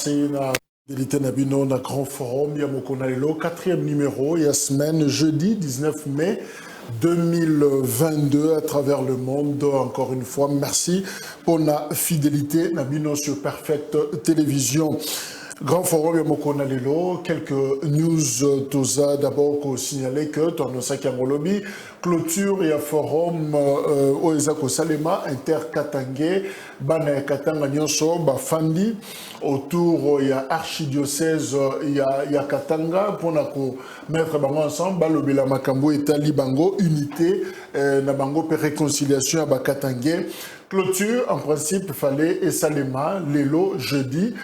merci na fidélité Nabino na grand forum ya Mokonalelo 4e numéro ya semaine jeudi 19 mai 2022 à travers le monde. Encore une fois, merci pour la fidélité Nabino sur Perfect Télévision. Grand forum ya Mokonalelo, quelques news toza d'abord pour signaler que Tonosaki Angolobi clôture et forum Oezako Salema Inter-Katangé Bana Katanga Nyonso Bafandi autour ya archidiocèse ya Katanga pour mettre bango ensemble balobela makambo etali bango unité na bango pe réconciliation à Bakatangé. Clôture, en principe, fallait et Salema, Lelo, jeudi,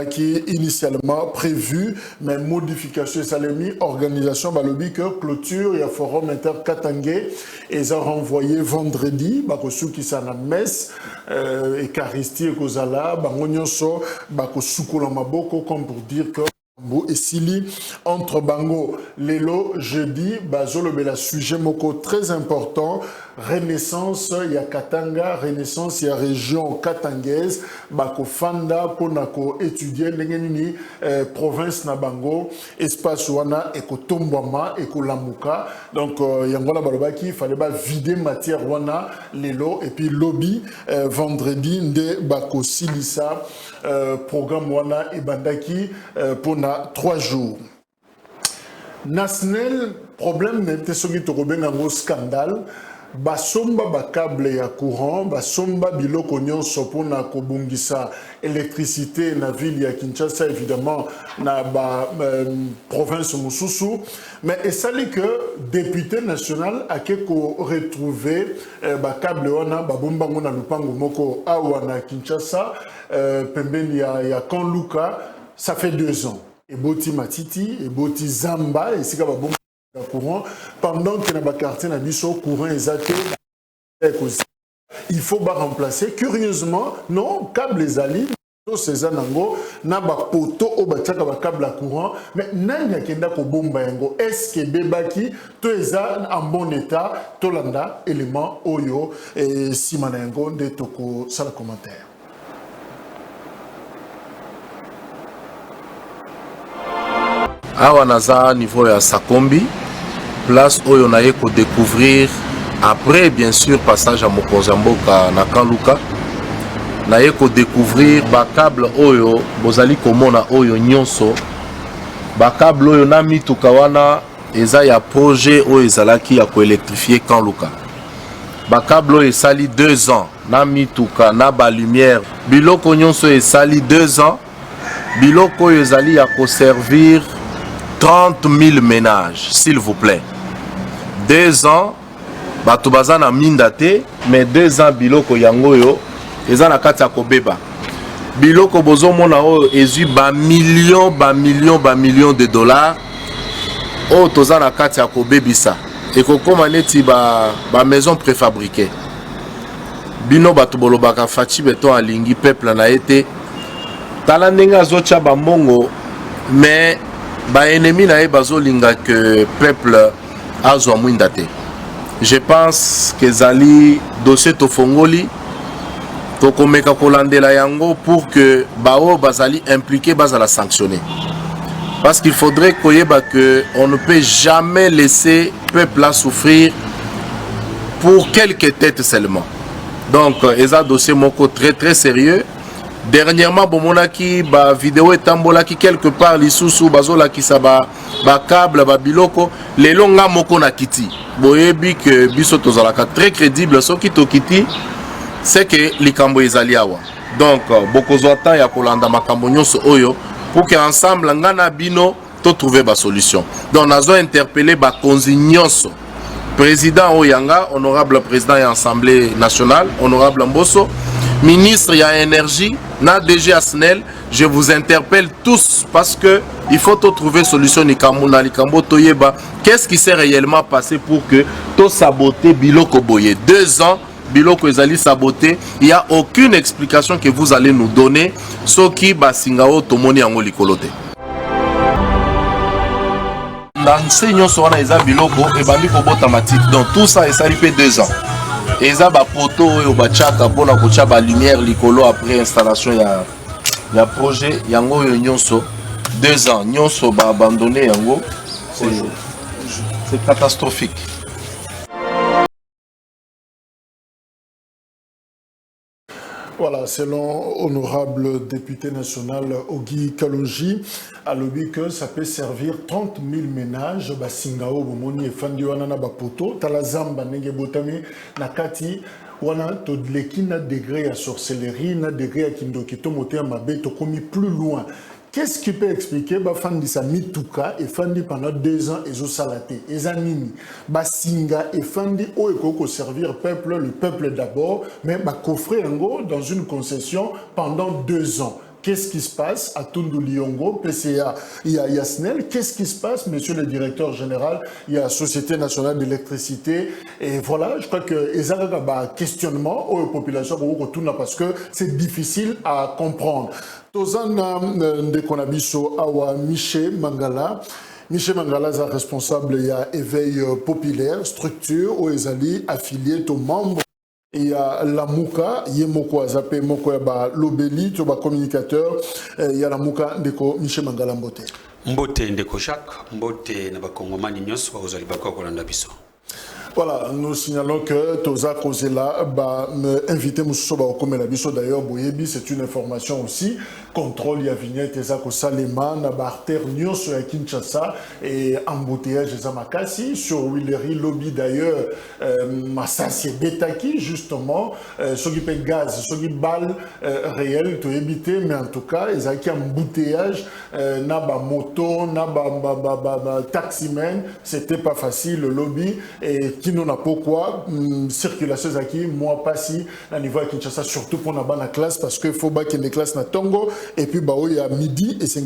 qui initialement prévu, mais modification Salemi, organisation, balobi que clôture, il y a forum inter-katangé, et ils ont renvoyé vendredi, bakosu qui s'en a messe, Eucharistie et Kozala, bangonyoso, bakosukula maboko, comme pour dire que et Sili entre Bango Lelo jeudi Bazolo Bela sujet moko très important renaissance ya Katanga renaissance ya région katangaise bako fanda ponako étudier ndengenini province na Bango espace wana ekotombwama ekolamuka donc yangola balobaki fallait ba vider matière wana Lelo et puis lobby vendredi nde bako silisa programme wana ebandaki pour 3 jours. Nasnel, problème n'était celui de un scandale. Basomba ba câble ya courant, basomba biloko nyonso pona ko bungisa électricité na ville ya Kinshasa évidemment na ba province Mususu mais et ça dit que député national a ko retrouver ba câble wana ba bomba ngona lupango moko awa na Kinshasa pembeni ya Kanluka ça fait 2 ans. Et Boti Matiti, et Boti Zamba, et c'est comme un courant. Pendant que dans le quartier, le courant est athée, il faut remplacer. Curieusement, non, câble les alliés, c'est un ango, n'a pas poto au bachaka ba câble à courant, mais n'a kenda ko bomba yango. Est-ce que bebaki, to eza en bon état, tolanda, élément, oyo, et simana yango, de toko, ça le commentaire. Awa naza niveau ya Sakombi, place où on a découvrir après bien sûr passage à Mokonzamboka na Kanluka, na découvrir ba câble oyo bozali komona oyo nyonso, ba câble oyo na mituka wana eza ya projet oyo ezalaki ya ko électrifier Kanluka. Ba câble oyo esali 2 ans na mituka na ba lumière, biloko nyonso esali 2 ans, biloko oyo ezali ya ko servir 30 000 ménages, s'il vous plaît. 2 ans, Batubaza na mindate, mais 2 ans biloko yangoyo, eza na kati ya kobeba. Biloko bozo mona o ezu ba millions de dollars. O toza na kati ya kobebisa. Et kokoma neti ba maison préfabriquée. Bino batu bolobaka fachi beton alingi peuple na été. Tala ndenga zocha ba mongo, mais ba ennemi na e bazolinga que peuple azwa mwinda te. Je pense que zali dossier to fongoli to komeka kolandela yango pour que bao bazali impliqué bazala sanctionner. Parce qu'il faudrait koyeba que on ne peut jamais laisser peuple là souffrir pour quelques têtes seulement. Donc eza dossier moko très sérieux. Dernièrement, bomonaki ba vidéo etambolaki quelque part lisusu bazola kisa ba câble ba biloko les longa moko na kiti. Boyebi que biso tozalaka très crédible so ki to kiti c'est que likambo ezali awa. Donc bokozwa temps ya kolanda makambo nyonso oyo pour que ensemble ngana bino to trouver ba solution. Donc nazo interpeller ba konzi nyonso. Président Oyanga, honorable président et Assemblée nationale, honorable Mbosso, ministre et énergie, na DG Asnel, je vous interpelle tous parce que il faut trouver solution nikamuna likambo toyeba. Qu'est-ce qui s'est réellement passé pour que to saboter Biloko Boye 2 ans Biloko ezali saboté, il n'y a aucune explication que vous allez nous donner soki basingao tomoni yango likolote. L'enseignant sera dans les biloko et bandi ko automatique. Donc tout ça ça fait 2 ans. Et ça ba poto et ba chaka pour na kocha ba lumière likolo après installation Il y a projet yango nyonso 2 ans nyonso ba abandonné yango c'est catastrophique. Voilà, selon honorable député national Ogi Kalonji, a lobby que ça peut servir 30 000 ménages, Basingao, Bomoni et Fandi Wanana Bapoto, Talazamba, Nenge Botami, Nakati, Wana, Todleki, na degré à sorcellerie, na degré à Kindokito, Moté, Mabé, Tokomi plus loin. Qu'est-ce qui peut expliquer Fandi sa mituka et Fandi pendant 2 ans et zo salaté et zanini Basinga et Fandi o ekoko servir le peuple d'abord mais coffrer un go dans une concession pendant 2 ans. Qu'est-ce qui se passe à Tundu Liongo, PCA, il y a Yasnel, qu'est-ce qui se passe, monsieur le directeur général, il y a Société nationale d'électricité, et voilà, je crois que il y a un questionnement aux populations parce que c'est difficile à comprendre. Tozana Ndekonabiso Awa Miché Mangala. Michel Mangala est responsable, il y a Éveil Populaire, structure où ils allaient affiliés aux membres. Il y a la Mouka, Yemoko Azapé, Moko Yaba Lobeli, Toba communicateur, il y a la Mouka Ndeko Michel Mangala Mbote. Mbote Ndeko Jacques, Mbote Nabakongomani Nyos, Wazalibako Kolanda Biso. Voilà, nous signalons que Toza Kozela va inviter Moussoba Okomela Biso. D'ailleurs, Boyebi, c'est une information aussi. Contrôle, il y a vignette, Ezako Salema, Nabarter, Nyon sur la Kinshasa et embouteillage des Amakasi. Sur Willery, lobby d'ailleurs, Massassi Betaki, justement, ce qui paye gaz, ce qui balle réel, tu éviter, mais en tout cas, ils ont embouteillage, Naba moto, Naba taximen, c'était pas facile, le lobby, et qui n'en a pourquoi, circulation Zaki, moi pas si, à niveau à Kinshasa, surtout pour la classe, parce qu'il faut qu'il y ait des classes na Tongo, et puis il y a midi, et c'est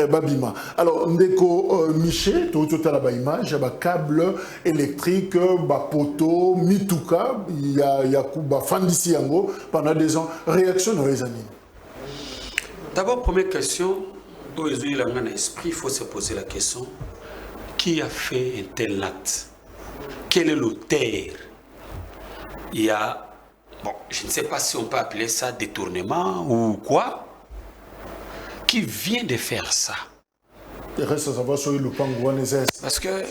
Babima. Alors, Ndeko Miché, tout à la image, il y a câble électrique, poteau, Mituka, il y a Fandisi Yango, pendant 2 ans. Réaction dans les années. D'abord, première question, dans l'esprit, il faut se poser la question, qui a fait un tel acte? Quel est l'auteur? Il y a, bon, je ne sais pas si on peut appeler ça détournement ou quoi, qui vient de faire ça. Il reste à savoir sur le Pangouanese. Parce que,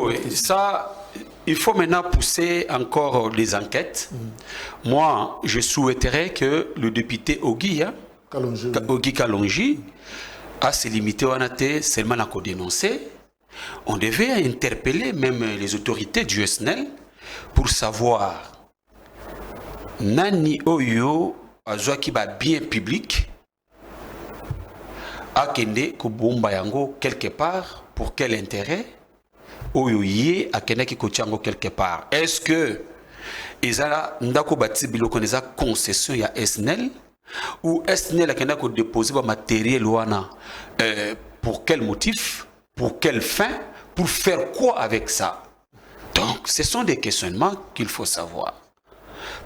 oui, ça, il faut maintenant pousser encore des enquêtes. Moi, je souhaiterais que le député Ogi Kalonji a se limité à seulement à dénoncer. On devait interpeller même les autorités du SNEL pour savoir Nani Oyo Azwaki ba bien public Akende Kubumba Yango quelque part pour quel intérêt Oyo Ye Akende Kichango quelque part. Est-ce que Ezala Ndako Bati Biloko Neza concession ya SNEL ou SNEL Akende ko déposer ba matériel wana pour quel motif? Pour quelle fin? Pour faire quoi avec ça? Donc, ce sont des questionnements qu'il faut savoir.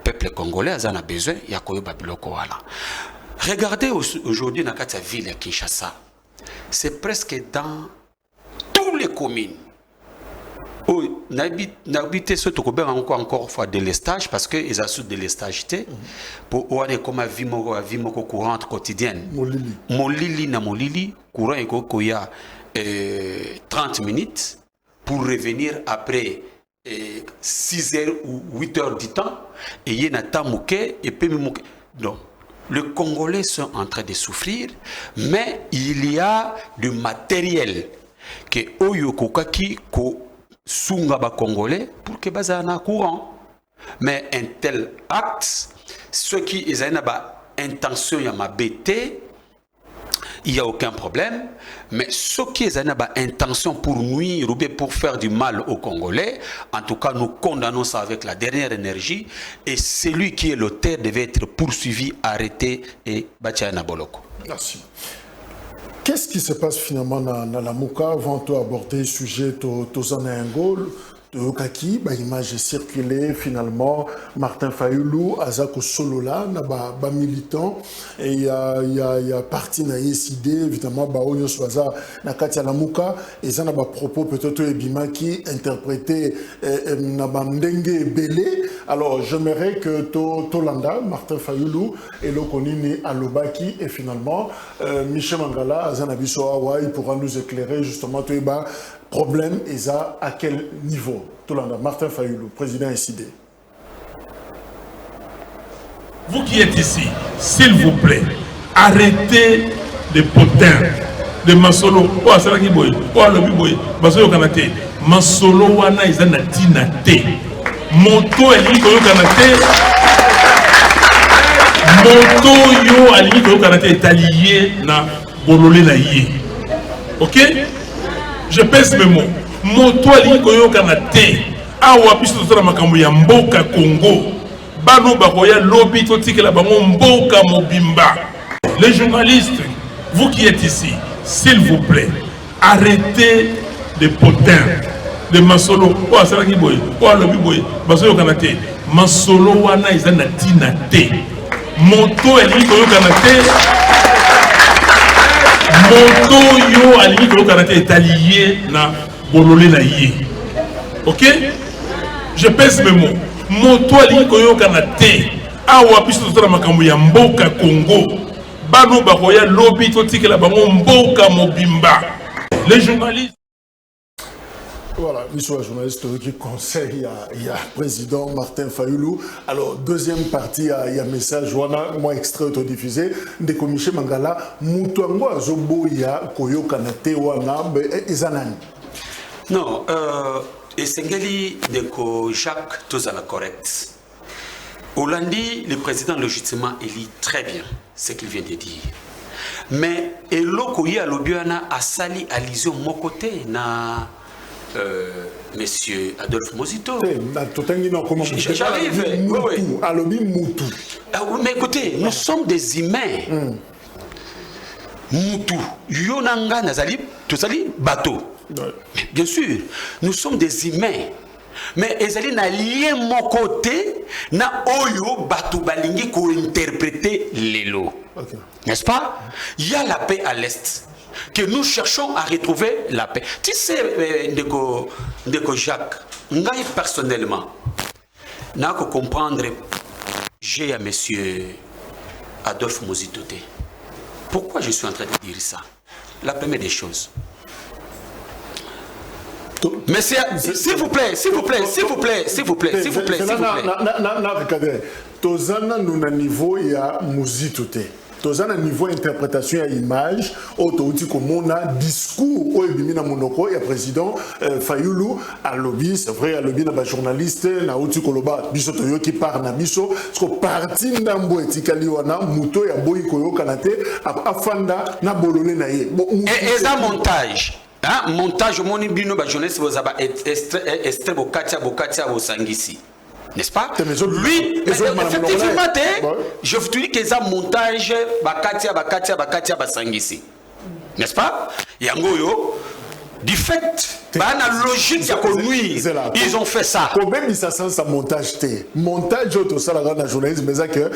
Le peuple congolais en a besoin, il y a quoi Babiloko wala. Regardez aujourd'hui dans la ville de Kinshasa. C'est presque dans toutes les communes. N'habitez ce encore fois de l'estage parce qu'ils ont de l'estage pour voir comment vivre courante quotidienne. Molili na molili courant et il y a 30 minutes pour revenir après 6 heures ou 8 heures du temps et il y a un temps mouké et puis donc les Congolais sont en train de souffrir mais il y a du matériel que Oyo Kokaki ko sunga ba Congolais pour que bazana courant mais un tel acte ceux qui ont intention ya mabete il n'y a aucun problème, mais ceux qui ont intention pour nuire ou pour faire du mal aux Congolais, en tout cas nous condamnons ça avec la dernière énergie et celui qui est l'auteur devait être poursuivi, arrêté et bâti à Boloko. Merci. Qu'est-ce qui se passe finalement dans la Mouka avant d'aborder le sujet de Angol? Kaki, image circulée finalement, Martin Fayoulou, Azako Solola, ba militant, et il y a parti na SID, évidemment, Baonyo Swaza, Nakatia Lamuka, et ça n'a pas propos peut-être Ebima qui interprété Nabamdenge Belé, Alors, j'aimerais que Tolanda, Martin Fayoulou, et Lokonini Alobaki, et finalement, Michel Mangala, Azanabiso Awa, il pourra nous éclairer justement, problème, et ça, à quel niveau? Tolanda, Martin Fayoulou, président SID. Vous qui êtes ici, s'il vous plaît, arrêtez les potins de Masolo. Oh, c'est là qui boy. Oh, le boy. Masolo kanate. Masolo wana izana tinate. Moto ali koyo kanate. Moto yo ali koyo kanate est allié na bololé na yé. Ok? Je pèse mes mots. Moto ali koyo kanate. Awa biso tozala makambo ya mboka Congo. Bano bakoya lobby totikela bango mboka mobimba. Les journalistes, vous qui êtes ici, s'il vous plaît, arrêtez les potins de Masolo. Oh, c'est là qui boy. Oh, le boy. Masolo kanate. Masolo wana izana tinate. Moto eli koyo kanate. Moto yo ali koyo kanate est allié na bololé na yé. Ok? Je pèse mes mots. Moto ali koyo kanate. Awa biso tozala makambo ya mboka Congo. Bano bakoya lobby totikela bango mboka mobimba. Les journalistes. Voilà, monsieur le journaliste qui conseille il y a président Martin Fayoulou. Alors, deuxième partie, il y a un message, moi extrait autodiffusé, de Michel Mangala, Moutouango Azobo, il y a Koyo Kanate, Wana, Ezanani. Non, et Sengeli de Jacques, tout ça la correct. Hollandi, le président légitimement élit très bien ce qu'il vient de dire. Mais eloko ya lobiana a sali allusion mon côté na monsieur Adolphe Mozito. J'arrive. Mais écoutez, nous sommes des humains. Moutou, Yonanga Nazali, tout ça bateau. Bien sûr, nous sommes des humains. Mais ezali na lien mon côté na oyo batu balingi ko interpréter lelo. N'est-ce pas? Il y a la paix à l'est que nous cherchons à retrouver la paix. Tu sais ndeko Jacques, ngai personnellement n'a que comprendre j'ai à monsieur Adolphe Mozito. Pourquoi je suis en train de dire ça? La première des choses. Mais s'il vous plaît, s'il vous plaît, s'il vous plaît, s'il vous plaît, s'il vous plaît, s'il vous plaît. Tozana nous na niveau ya Mozito. Tozana niveau interprétation à image, auto-outil comme on a discours au Ebimina Monoko, il y a président Fayoulou, à lobby, c'est vrai, à lobby, na journaliste, na outil koloba, bisotoyo qui part na biso, parce que parti n'ambo etikali wana, muto ya boy koyo kanate, afanda na bolone na ye. Et ça montage. Hein? Montage, mon ibino, jeunesse, vous avez extrait Bokatia, Bosangisi. N'est-ce pas? Lui, effectivement, je vous dis que ça montage, Bakatia, Basangisi. N'est-ce pas? Yangoyo, du fait, la logique ils ont fait ça. Combien ça sens montage? Montage, tout ça, la journalisme, mais que le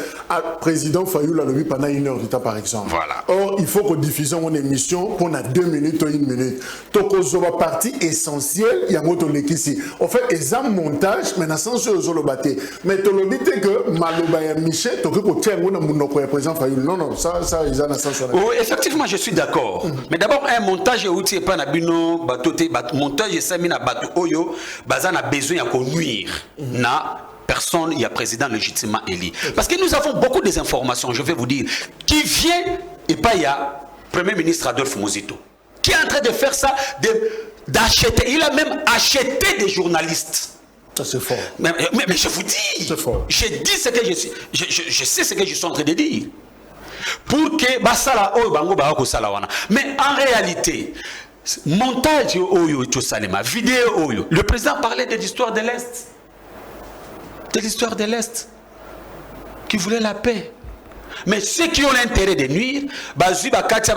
président Fayoulou a levé pendant 1 heure de temps, par exemple. Voilà. Or, il faut qu'on diffuse une émission pendant 2 minutes ou 1 minute. Donc, on a partie essentielle, il y a un autre ici. En fait, ils ont montage, mais dans le sens où ils ont battu. Mais tu le dis que Malobaya Michel, tu as un président Fayoulou. Non, ça, ils ont un sens. Effectivement, je suis d'accord. Mais d'abord, un montage, il pas Nabino, montage et samina batu oyo bazan a besoin de nuire na personne il y a président légitimement élu parce que nous avons beaucoup des informations je vais vous dire qui vient et pas il y a premier ministre Adolphe Mozito qui est en train de faire ça d'acheter il a même acheté des journalistes. Ça c'est fort. Mais je vous dis j'ai dit ce que je sais ce que je suis en train de dire pour que basala oyo bango ba ko sala wana mais en réalité montage oyo salema vidéo oyo le président parlait de l'histoire de l'Est qui voulait la paix mais ceux qui ont l'intérêt de nuire bazui bakatia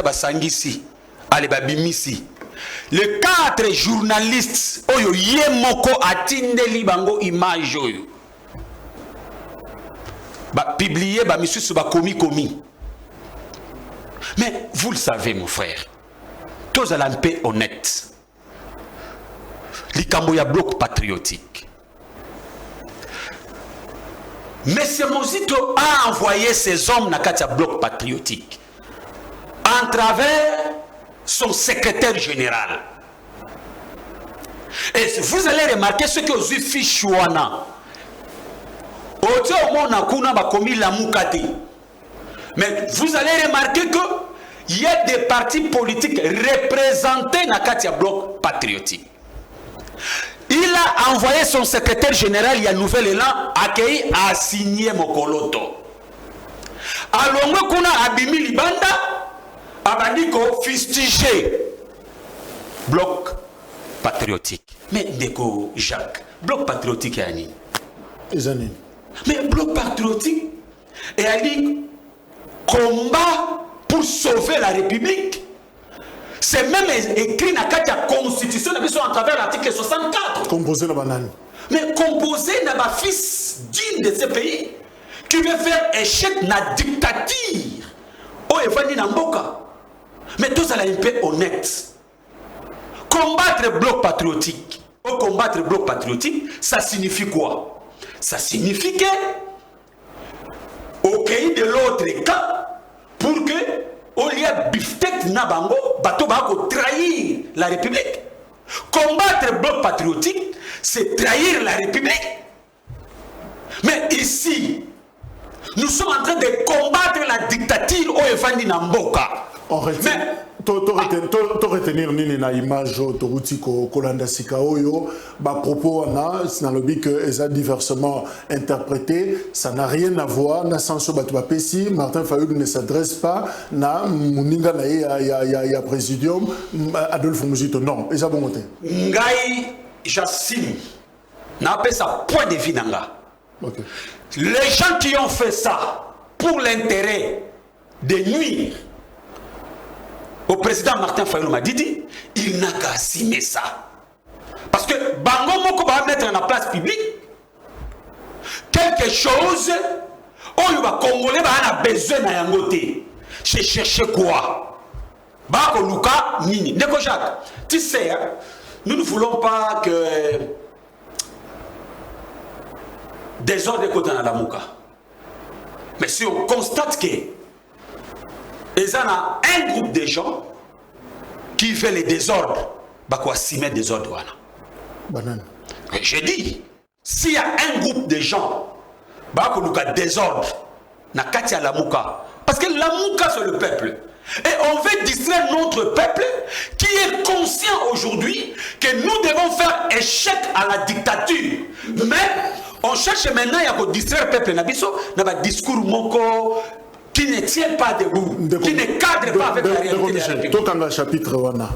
basangisi ale babimisi les 4 journalistes oyo yemoko atindeli bango image oyo ba publier ba misusu ba komi mais vous le savez mon frère tous à la paix honnête. Likambo ya bloc patriotique. M. Mozito a envoyé ses hommes dans le bloc patriotique en travers son secrétaire général. Et vous allez remarquer ce que vous fiche wana. Mais vous allez remarquer qu'il y a des partis politiques représentés dans le bloc patriotique. Il a envoyé son secrétaire général, il y a Nouvel Élan, accueilli à signer Mokoloto. Alors, on a Abimi Libanda, Abadiko fustigé. Bloc patriotique. Mais Deko Jacques, bloc patriotique est Annie. Mais bloc patriotique est Annie combat pour sauver la République. C'est même écrit dans la Constitution à travers l'article 64. Composé la banane. Mais composé dans ma fils digne de ce pays qui veut faire échec dans la dictature. Oh, il va dire Namboka. Mais tout ça là, un peu honnête. Combattre le bloc patriotique. Oh, combattre le bloc patriotique, ça signifie quoi? Ça signifie que au pays de l'autre cas, pour que au lieu de biftek nabango, bateau bako trahir la République. Combattre le bloc patriotique, c'est trahir la République. Mais ici, nous sommes en train de combattre la dictature au Evandi Namboka. Mais to retenir nini na image toruti ko kolanda sika oyo ba propos na lobby que est diversement interprété, ça n'a rien à voir na senso batu ba pesi. Martin Fayulu ne s'adresse pas na muninga na ya présidium Adolphe Muzito, non, et ça bon côté ngai j'assume na pesa point de vue nanga. Okay. Les gens qui ont fait ça pour l'intérêt de nuire au président Martin Fayulu Madidi, il n'a qu'à assumer ça. Parce que Bango Moko va mettre dans la place publique quelque chose où les Congolais ont besoin de yangoté. Je cherche quoi? Bako Luka Nini. Neko Jacques, tu sais, nous ne voulons pas que des ordres de côté dans la Mouka. Mais si on constate que il y a un groupe de gens qui fait les désordres, bah quoi, s'y met des ordres. Banane. J'ai dit, s'il y a un groupe de gens, bah qu'on a désordre, na katia la mouka, parce que la mouka c'est le peuple. Et on veut distraire notre peuple qui est conscient aujourd'hui que nous devons faire échec à la dictature. Mais on cherche maintenant à distraire le peuple. Dans un discours moko qui ne tient pas debout, qui ne cadre pas avec la réalité de la République. Tout dans le chapitre wana,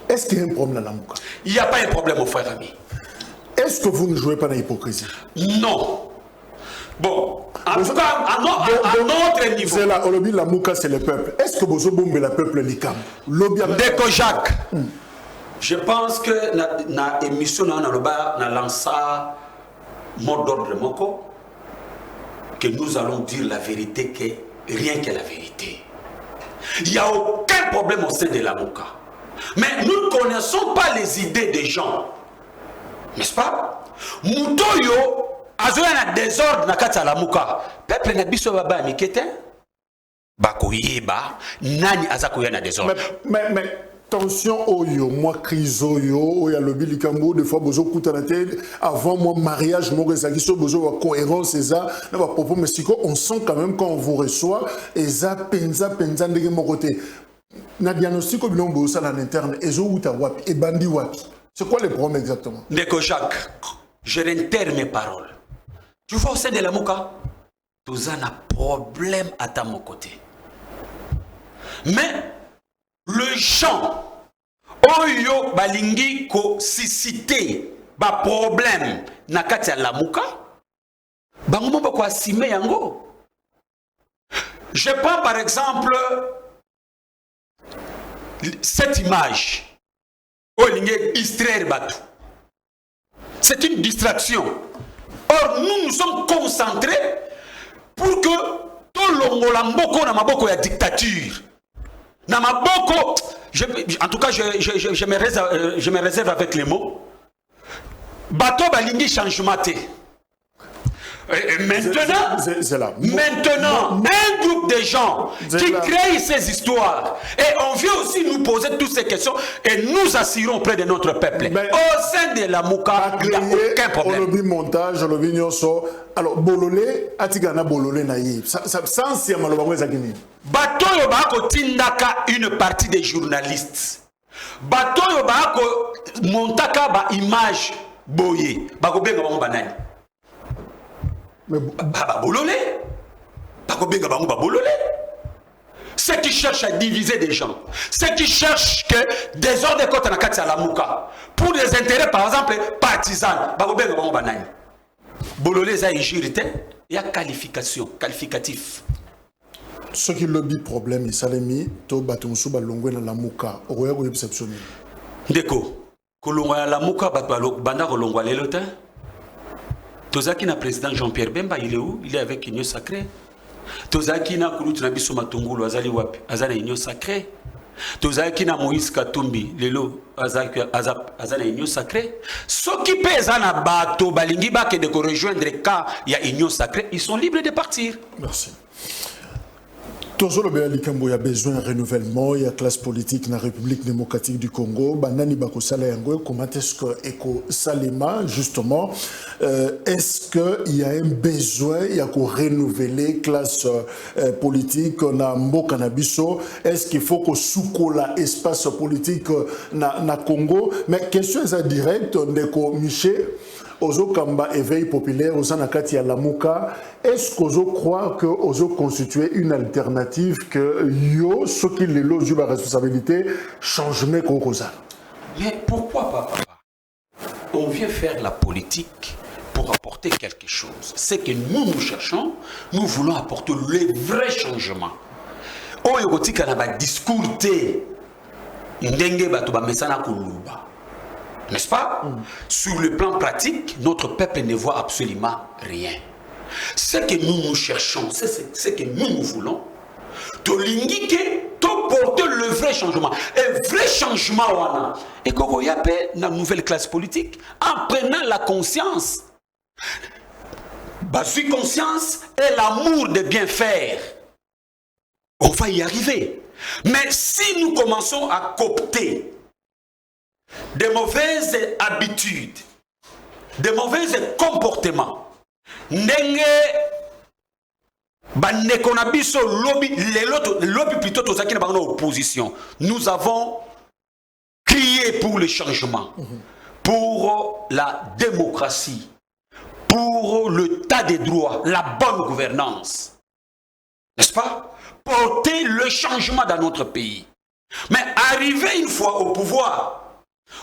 est-ce qu'il y a un problème dans la mouka? Il n'y a pas un problème, mon frère ami. Est-ce que vous ne jouez pas dans l'hypocrisie? Non. Bon, en tout cas, à notre niveau. C'est là, la mouka, c'est le peuple. Est-ce que vous avez le peuple l'ICAM? Deko Jacques, je pense que dans l'émission, on a lancé mot d'ordre moko, que nous allons dire la vérité, que rien que la vérité. Il n'y a aucun problème au sein de la mouka. Mais nous ne connaissons pas les idées des gens. N'est-ce pas? Moutoyo, azoya na désordre na kati ya lamuka. Peuple na biso baba mikete. Bakoyeba, nani azakoya na désordre. Mais tension oyo, moi crise oyo, oya lobi likambo, des fois bozo kutanate, avant moi mariage, moi rezakiso bozo wa cohérence eza, na ba propos mais siko, on sent quand même quand on vous reçoit, eza penza ndenge mon côté. Na diagnostic au bilan bozo à l'interne, ezo uta wapi, e bandi wapi. C'est quoi le problème exactement? Deko Jacques, je réitère mes paroles. Tu vois au sein de la Mouka, tu as un problème à ta mon côté. Mais le chant, oyo balingi ko susciter ba problème na kati ya la Mouka, bango ba ko asime yango. Je prends par exemple cette image. C'est une distraction. Or, nous nous sommes concentrés pour que tout le Mamboko na maboko ya dictature. Na maboko, en tout cas, je me réserve avec les mots. Bato balingi changement te. Maintenant, un groupe de gens qui créent ces histoires, et on vient aussi nous poser toutes ces questions, et nous assurons auprès de notre peuple. Au sein de la Mouka, il n'y a aucun problème. Montage, alors, Bololé, Atigana Bololé Naïe, sans si Bato Yobako Tindaka, une partie des journalistes. Bato Yobako Montaka, ba image boye. Bako benga bango banani. Bololé. Bako benga bango bololé. Ceux qui cherchent à diviser des gens, ceux qui cherchent que des ordres de côte à la Mouka, pour des intérêts par exemple partisans, Bako benga bango banani. Bololé za injurité, il y a qualificatif. Ce qui le dit problème, c'est que to batumsu balongwe na lamuka, oya ko exceptionnel. Ndeko, kolongwa la muka banda kolongwa lelo te. Tozaki na président Jean-Pierre Bemba, il est où? Il est avec Union Sacrée. Tozaki na Kulutu na biso matungulu azali wapi? Azana Union Sacrée. Tozaki na Moïse Katumbi, lelo azana Union Sacrée. Ceux qui pèsent na bato balingi ba ke de rejoindre quand il y a Union Sacrée, ils sont libres de partir. Merci. Toujours il y a besoin de renouvellement, il y a classe politique dans la République démocratique du Congo. Banani Bakosala Yango, comment est-ce que Eko Salema, justement, est-ce qu'il y a un besoin, il y a qu'on renouveler classe politique dans Mboka Nabiso? Est-ce qu'il faut qu'on soukola espace politique na Congo? Mais question est directe, Ndeko Miché. Ozo Kamba éveil populaire, Ozo Nakati Alamuka, est-ce qu'Ozo croit que Ozo constituer une alternative que yo, ce qui les loge la responsabilité, changement Kokoza? Mais pourquoi pas, papa? On vient faire la politique pour apporter quelque chose. C'est que nous cherchons, nous voulons apporter le vrai changement. On y a un discours ndenge bato ba mesana kuluba. N'est-ce pas? Sur le plan pratique, notre peuple ne voit absolument rien. Ce que nous cherchons, c'est ce que nous voulons. De porter le vrai changement. Un vrai changement, et qu'on y a la nouvelle classe politique, en prenant la conscience. Basi conscience et l'amour de bien faire. On va y arriver. Mais si nous commençons à coopter de mauvaises habitudes, de mauvais comportements, ndenge banekonabiso lobby plutôt tozaki na bango opposition. Nous avons crié pour le changement, pour la démocratie, pour le tas de droits, la bonne gouvernance, n'est-ce pas? Porter le changement dans notre pays. Mais arriver une fois au pouvoir,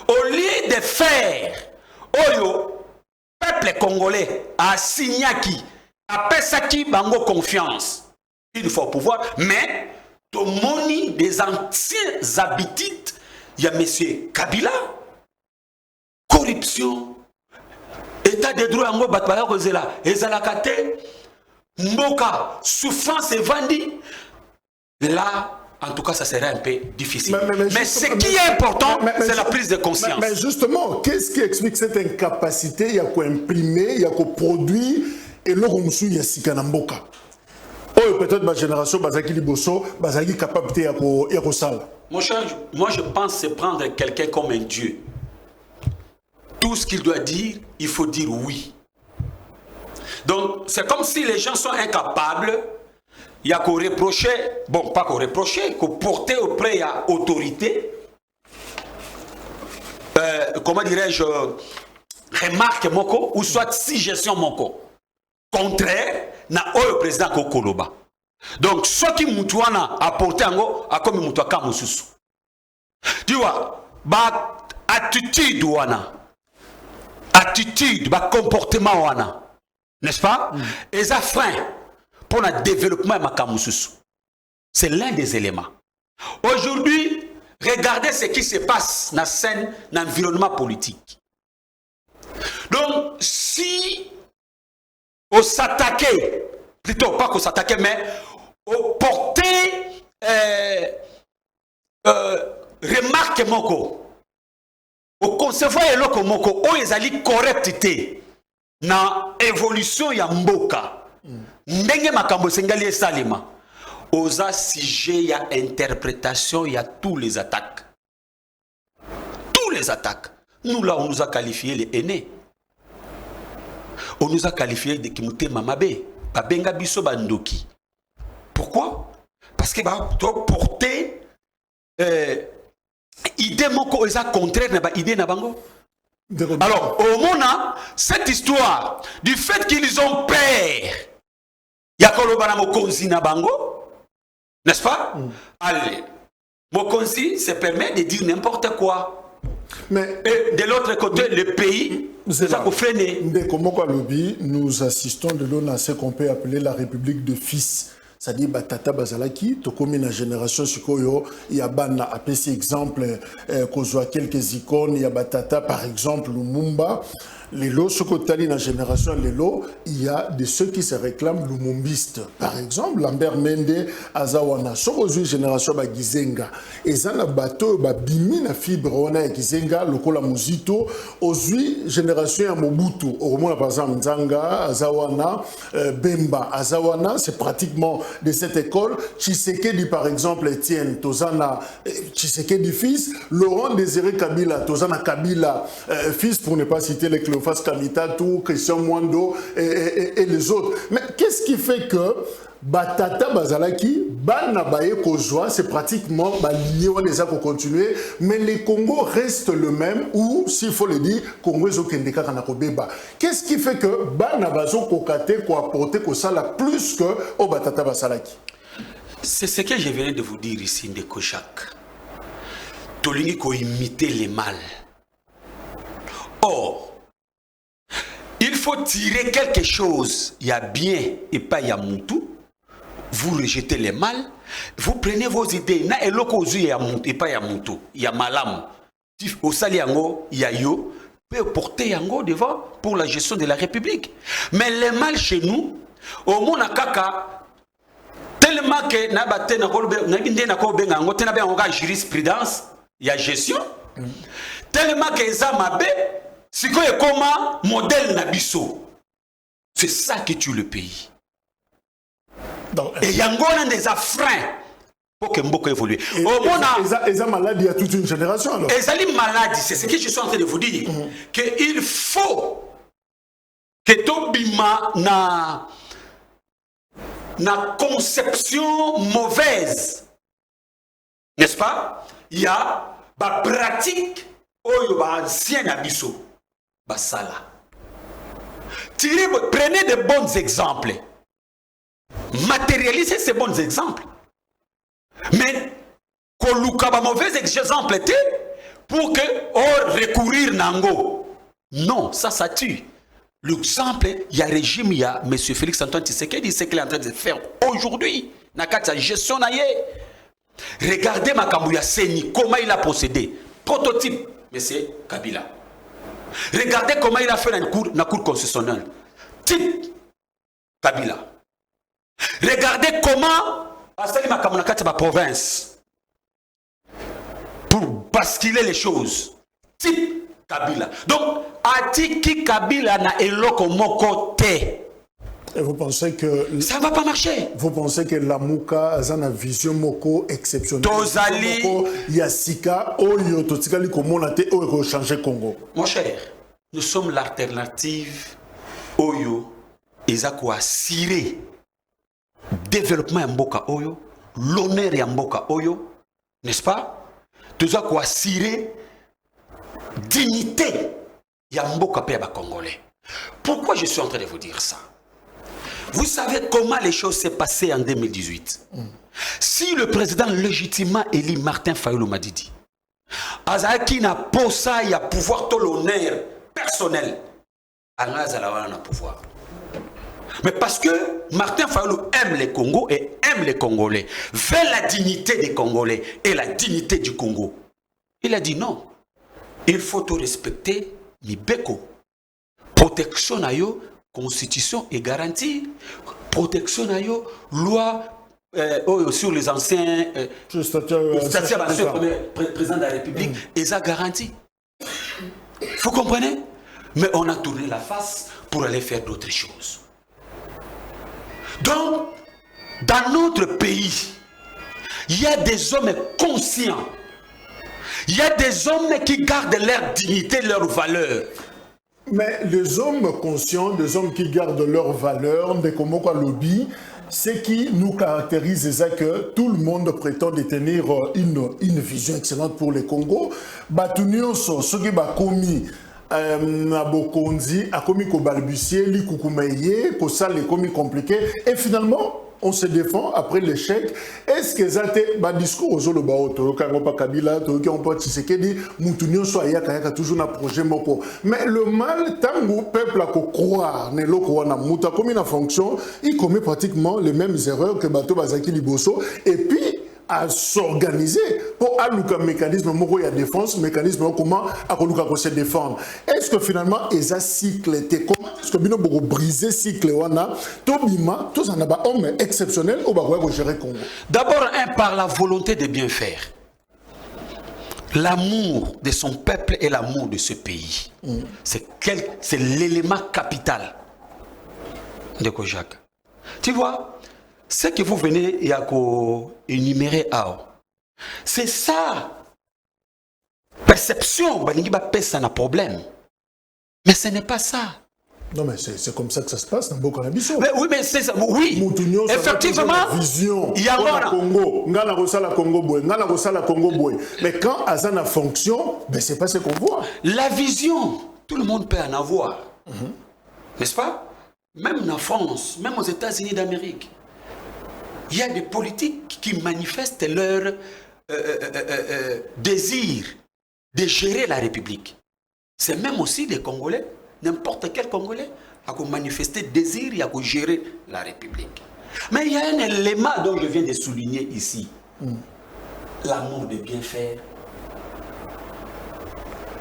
au lieu de faire, Oyo, peuple congolais a signé qui, a pesaki bango confiance, une fois au pouvoir, mais tout le monde des anciens habitudes, il y a M. Kabila, corruption, état de droit, yango batbaya kozela, ezalakate, mboka, souffrance et vandi, là, en tout cas, ça serait un peu difficile. Mais ce qui est important, c'est la prise de conscience. Mais justement, qu'est-ce qui explique cette incapacité? Il y a quoi imprimer, il y a quoi produire, et là, on suit Sikanamboka. Oh, peut-être ma génération, Bazaki Liboso, Bazaki capacité à Sala. Moi, je pense c'est prendre quelqu'un comme un dieu. Tout ce qu'il doit dire, il faut dire oui. Donc, c'est comme si les gens sont incapables. Il y a qu'on reprocher, bon, pas qu'on reprocher, qu'on porter auprès de l'autorité, comment dirais-je, remarque moko, ou soit suggestion moko. Contraire, na le président Kokoloba. Donc, ce qui moutouana apporté ango, a comme moutouaka moussous. Tu vois, ba attitude wana, attitude, ba comportement wana, n'est-ce pas? Et ça frein. Pour le développement de Makamoussousou. C'est l'un des éléments. Aujourd'hui, regardez ce qui se passe dans la scène, dans l'environnement politique. Donc, si on s'attaquait, plutôt pas qu'on s'attaquait, mais on portait remarque moko, on concevoir les locaux moko, on les allie correctité na évolution ya mboka ndenge makambo sengali esalema oza sujet ya interprétation ya tous les attaques. Nous là on nous a qualifié les aînés, on nous a qualifié de kimute mamabe babenga biso bandoki. Pourquoi? Parce que bah porter idée moko eza contraire na ba idée na bango. Alors, au Mona, cette histoire du fait qu'ils ont peur, Yakolo Bana Mokonzi Nabango, n'est-ce pas? Allez, Mokonzi se permet de dire n'importe quoi. Mais et de l'autre côté, le pays, ça a freiné. Nous assistons de l'on à ce qu'on peut appeler la République de fils. C'est-à-dire batata bazalaki to comme une génération sikoyo il y a bana à petit exemple qu'on voit quelques icônes il y a batata par exemple Lumumba les lots sokotali na génération les lots il y a de ceux qui se réclament lumumbistes par exemple Lambert Mende Azawana sokozui génération ba Gizenga ezana bato ba bimi na fibre ona ya Gizenga lokola muzito ozui génération ya Mobutu au moins par exemple Nzanga Azawana Bemba Azawana c'est pratiquement de cette école. Tshisekedi par exemple Etienne Tozana Tshisekedi fils, Laurent Désiré Kabila Tozana Kabila fils pour ne pas citer les Cléophas Kamitatou, Christian Mwando et les autres. Mais qu'est-ce qui fait que Batata Bazalaki, Bana Baye Kozwa, c'est pratiquement lié on les a pour continuer, mais les Congo restent le même, ou s'il faut le dire, Congo Zokendeka Kanakobeba. Qu'est-ce qui fait que Bana Bazo Kokate ko apporter ko sala plus que au Batata Bazalaki? C'est ce que je venais de vous dire ici, de Kochak. Tolingi ko imiter les mal. Or, il faut tirer quelque chose, il y a bien et pas il y a moutou. Vous rejetez les mal, vous prenez vos idées. Na eloko ozu ya moutou et pas ya moutou, ya malam. Au sali yango, ya yo, peut porter yango devant pour la gestion de la République. Mais les mal chez nous, au mona kaka, tellement que na batte na kolbe na binde na ko benga ngo tena benga jurisprudence, ya gestion. Tellement que ça mabe, sikoye koma modèle na biso. C'est ça qui tue le pays. Et il y a des freins pour que Mboko évolue. Et ça maladie à toute une génération alors. Et ça maladie, c'est ce que je suis en train de vous dire. Qu'il faut que Tobima na conception mauvaise. N'est-ce pas? Il y a ba pratique ancien abisso. Basala. Prenez de bons exemples. Matérialiser ces bons exemples. Mais Koluka ba mauvais exemple était pour que recourir nango. Non, ça tue. L'exemple, il y a régime, il y a M. Félix Antoine Tshisekedi, c'est qu'il est en train de faire aujourd'hui. Nakata gestion naye. Regardez Makambuya Seni, comment il a procédé. Prototype, M. Kabila. Regardez comment il a fait dans la cour constitutionnelle. Type Kabila. Regardez comment Asali Makamunakati ma province pour basculer les choses. Type Kabila. Donc, Atiki Kabila na eloko moko te. Et vous pensez que ça va pas marcher? Vous pensez que la Mouka a une vision moko exceptionnelle? Tozali Yasika oyo totikali komonate oyo changer Congo. Mon cher, nous sommes l'alternative oyo ezako assurer développement ya mboka oyo, l'honneur ya mboka oyo, n'est-ce pas? Tozako assurer dignité ya mboka pe ba congolais. Pourquoi je suis en train de vous dire ça? Vous savez comment les choses s'est passées en 2018. Si le président légitimement élu Martin Fayulu Madidi, Azaki n'a pas ça, il y a pouvoir tout l'honneur personnel, Azalawa n'a pouvoir. Mais parce que Martin Fayulu aime les Congos et aime les Congolais, veut la dignité des Congolais et la dignité du Congo. Il a dit non, il faut tout respecter Mibeko. Protection à yo, constitution et garantie. Protection à yo, loi sur les anciens président de la République, et ça garantit. Vous comprenez? Mais on a tourné la face pour aller faire d'autres choses. Donc, dans notre pays, il y a des hommes conscients. Il y a des hommes qui gardent leur dignité, leur valeur. Mais les hommes conscients, des hommes qui gardent leur valeur, des Komoko lobby, ce qui nous caractérise, c'est que tout le monde prétend détenir une vision excellente pour le Congo. Batunioso, ce qui va commis na Bokonzi, a commis ko balbutier, li kukumaye, ko ça les commis compliqué, et finalement, on se défend après l'échec. Est-ce que ça été un discours aux autres baoto, quand on pas Kabila, quand on pas Tshisekedi, Moutounio soit yaka toujours un projet moko. Mais le mal, tant que le peuple a croire, ne l'oko na mouta comme une fonction, il commet pratiquement les mêmes erreurs que Bato Bazaki Liboso, et puis à s'organiser pour allouer un mécanisme moko ya défense, mécanisme comment à se défendre. Est-ce que finalement eza cycle était comment est-ce que bino boko briser cycle wana tobima tous en aba homme exceptionnel au bagwa ko gérer Congo. D'abord par la volonté de bien faire. L'amour de son peuple et l'amour de ce pays. C'est l'élément capital de Kojak. Tu vois, ce que vous venez énumérer, c'est ça. Perception, ça n'a problème. Mais ce n'est pas ça. Non, mais c'est comme ça que ça se passe dans beaucoup de oui, mais c'est ça. Oui, effectivement. Vision. Il y a Congo. Mais quand Azana fonction, ben c'est pas ce qu'on voit. La vision, tout le monde peut en avoir. N'est-ce pas? Même en France, même aux États-Unis d'Amérique. Il y a des politiques qui manifestent leur désir de gérer la République. C'est même aussi des Congolais, n'importe quel Congolais, a manifesté désir et a gérer la République. Mais il y a un élément dont je viens de souligner ici. L'amour de bien faire.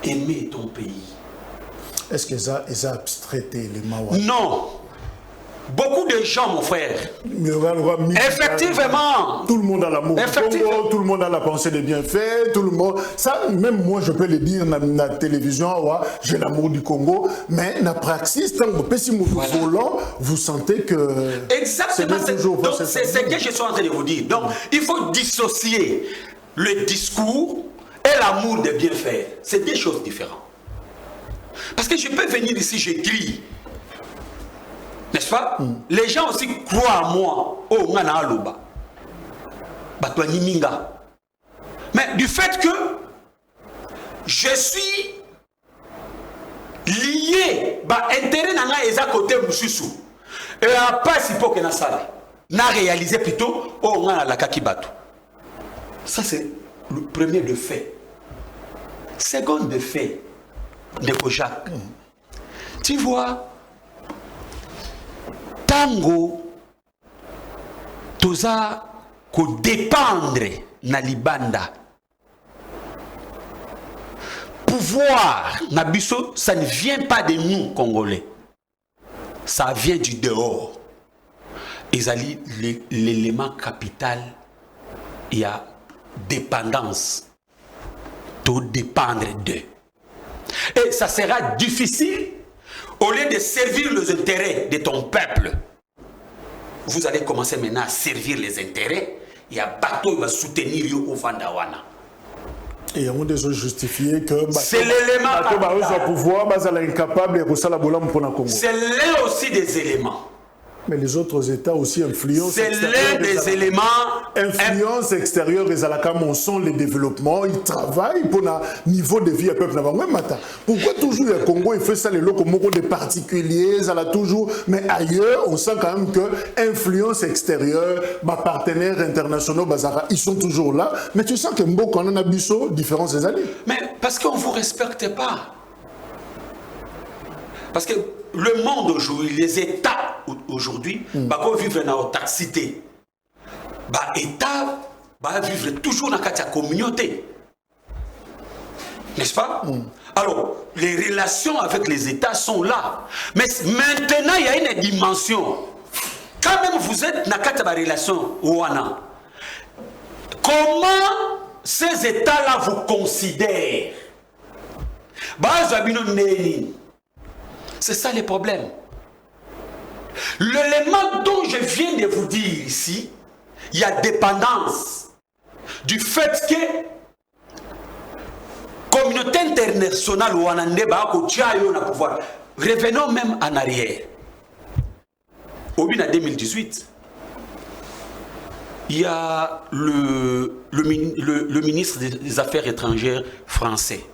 Aimer ton pays. Est-ce que ça est abstrait l'élément? Non. Beaucoup de gens, mon frère. Effectivement. Tout le monde a l'amour du Congo, tout le monde a la pensée de bien faire, tout le monde. Ça, même moi, je peux le dire dans la télévision, j'ai l'amour du Congo, mais dans la praxis, tant que vous volant, vous sentez que. Exactement. C'est ce que je suis en train de vous dire. Donc, il faut dissocier le discours et l'amour de bien faire. C'est deux choses différentes. Parce que je peux venir ici, j'écris. N'est-ce pas? Les gens aussi croient en moi. Oh, ngana aloba. Batouani minga. Mais du fait que je suis lié, intérêt nanga eza côté mususu. Et à pas si pour que na sala. Na réalisé plutôt oh ngana la kaki batu. Ça c'est le premier de fait. Second de fait de Kojak. Tu vois, tango toza ko dépendre na libanda. Pouvoir na biso, ça ne vient pas de nous Congolais. Ça vient du dehors. Ezali l'élément capital, il y a dépendance. To dépendre d'eux. Et ça sera difficile. Au lieu de servir les intérêts de ton peuple, vous allez commencer maintenant à servir les intérêts. Il y a bateau qui va soutenir au Vandawana. Et on a justifié que c'est l'élément pouvoir, incapable de c'est l'un aussi des éléments. Mais les autres États aussi influencent. C'est l'un des éléments. Influence extérieure, ils sont les développements, ils travaillent pour un niveau de vie à peuple. Pourquoi toujours le Congo il fait ça les locaux des particuliers, ça l'a toujours. Mais ailleurs, on sent quand même que influence extérieure, partenaires internationaux, ils sont toujours là. Mais tu sens que Mboko en a biso différence des années. Mais parce qu'on ne vous respecte pas. Parce que le monde aujourd'hui, les États aujourd'hui, vivent dans l'autarcité. L'État va vivre toujours dans la communauté. N'est-ce pas? Alors, les relations avec les États sont là. Mais maintenant, il y a une dimension. Quand même, vous êtes dans la relation, comment ces États-là vous considèrent? C'est ça le problème. L'élément dont je viens de vous dire ici, il y a dépendance du fait que la communauté internationale ou en pouvoir. Revenons même en arrière. Au bout de 2018, il y a le ministre des Affaires étrangères français.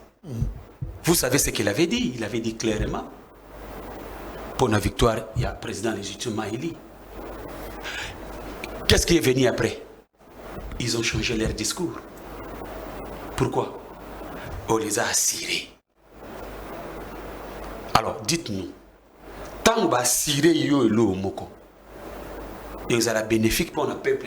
Vous savez ce qu'il avait dit? Il avait dit clairement, pour la victoire, il y a le président légitimement élu. Qu'est-ce qui est venu après? Ils ont changé leur discours. Pourquoi? On les a assurés. Alors, dites-nous, tant qu'on va assurer yo et l'eau moko, ils ont la bénéfique pour le peuple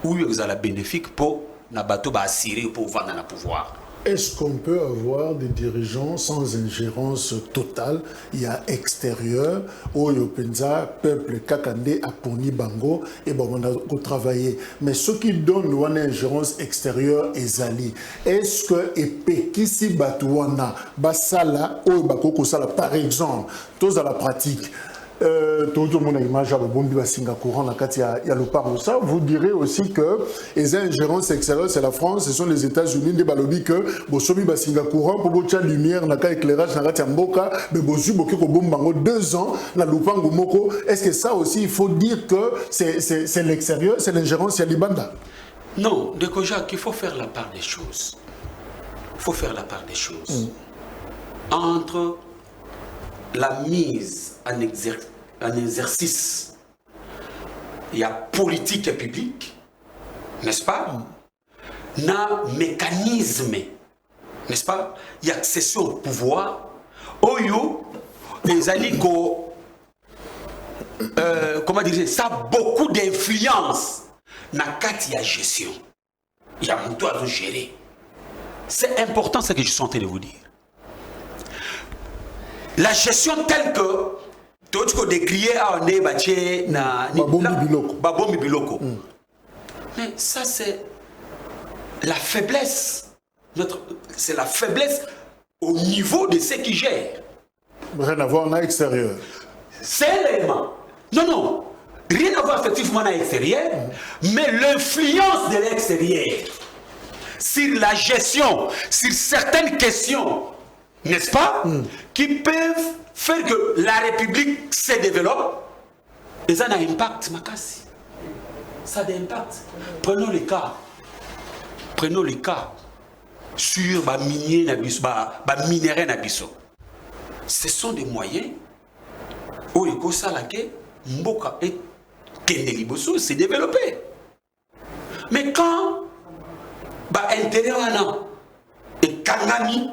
ou ils ont la bénéfique pour le bateau assurer pour vendre le pouvoir. Est-ce qu'on peut avoir des dirigeants sans ingérence totale? Il y a extérieur, où il y a peuple kakande à Poni Bango, et bon, on a travaillé. Mais ce qui donne une ingérence extérieure est Zali. Est-ce que Epekisi Batouana, Basala, ou Bakoko Sala, par exemple, tous dans la pratique, tout le monde a image à Bombi Singapour, vous direz aussi que les ingérences extérieures, c'est la France, ce sont les États-Unis, des balobi que Bosobi Singapour, pour la lumière, la éclairage, la Mboka, mais Bosu Boké Bombango 2 ans, la Lupango Moko. Est-ce que ça aussi, il faut dire que c'est l'extérieur, c'est l'ingérence Yalibanda? Non, de Kojak, il faut faire la part des choses. Il faut faire la part des choses. Entre la mise en exercice, il y a politique et publique, n'est-ce pas? Il y a mécanisme, n'est-ce pas? Il y a accession au pouvoir. Oyo, les aligos, comment dire, ça a beaucoup d'influence dans la gestion. Il y a mon toit à gérer. C'est important ce que je suis en train de vous dire. La gestion telle que tout ce qu'on décrit à Babombi Biloko. Mais ça, c'est la faiblesse. C'est la faiblesse au niveau de ceux qui gèrent. Rien à voir à l'extérieur. C'est l'élément. Non. Rien à voir effectivement à l'extérieur, mais l'influence de l'extérieur sur la gestion, sur certaines questions, n'est-ce pas, qui peuvent faire que la République se développe, et ça a un impact, Makassi. Ça a un impact. Prenons le cas sur les minéraux Nabiso. Ce sont des moyens où il faut que Mboka et Kendeliboso s'est développé. Mais quand l'intérêt et Kangani,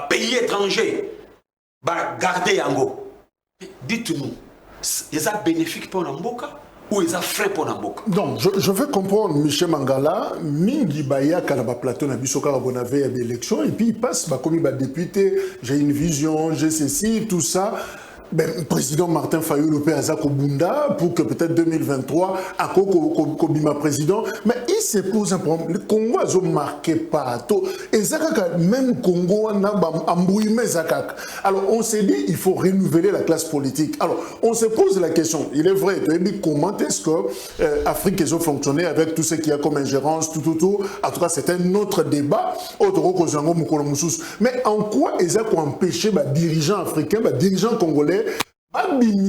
pays étranger, garder Yango. Dites-nous, ils ont bénéfique pour Namboka ou ils ont frein pour Namboka? Donc, je veux comprendre, Michel Mangala, Mingi Baya, Kanaba Plateau, Nabisoka, on avait des élections, et puis il passe, comme il député, j'ai une vision, j'ai ceci, tout ça. Ben, président Martin Fayou le père Azako Bunda pour que peut-être 2023 à Kobima président, mais il se pose un problème. Le Congo a marqué partout et Zakaka même Congo a embrouillé Zakak. Alors on s'est dit il faut renouveler la classe politique. Alors on se pose la question. Il est vrai, tu as dit comment est-ce que Afrique a fonctionné avec tout ce qu'il y a comme ingérence, tout. En tout cas c'est un autre débat. Mais en quoi Ezak a empêché les dirigeants africains, les dirigeants congolais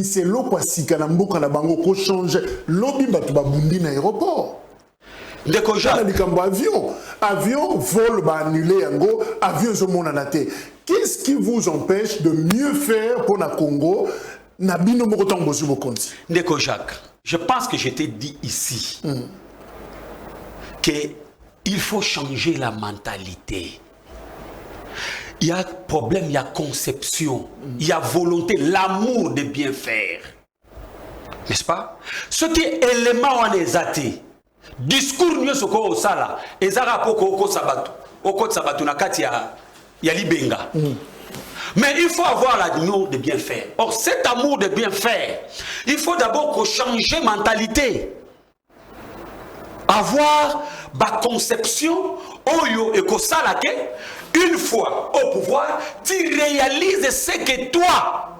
c'est l'eau sika na mboka na bango ko changer lobby batu babundi na aéroport ndeko ja avion vol ba annuler yango avion zo mona na te. Qu'est-ce qui vous empêche de mieux faire pour na Congo na bino moko tango bozu bokonzi? Ndeko Jacques, je pense que je t'ai dit ici que il faut changer la mentalité. Il y a problème, il y a conception, il y a volonté, l'amour de bien faire. N'est-ce pas? Ce qui est élément en exaté, discours mieux ce qu'on a là, et zara poko sabatu, oko sabatu nakati ya libenga. Mais il faut avoir l'amour de bien faire. Or cet amour de bien faire, il faut d'abord changer mentalité. Avoir ba conception oyo ekosalake une fois au pouvoir tu réalises ce que toi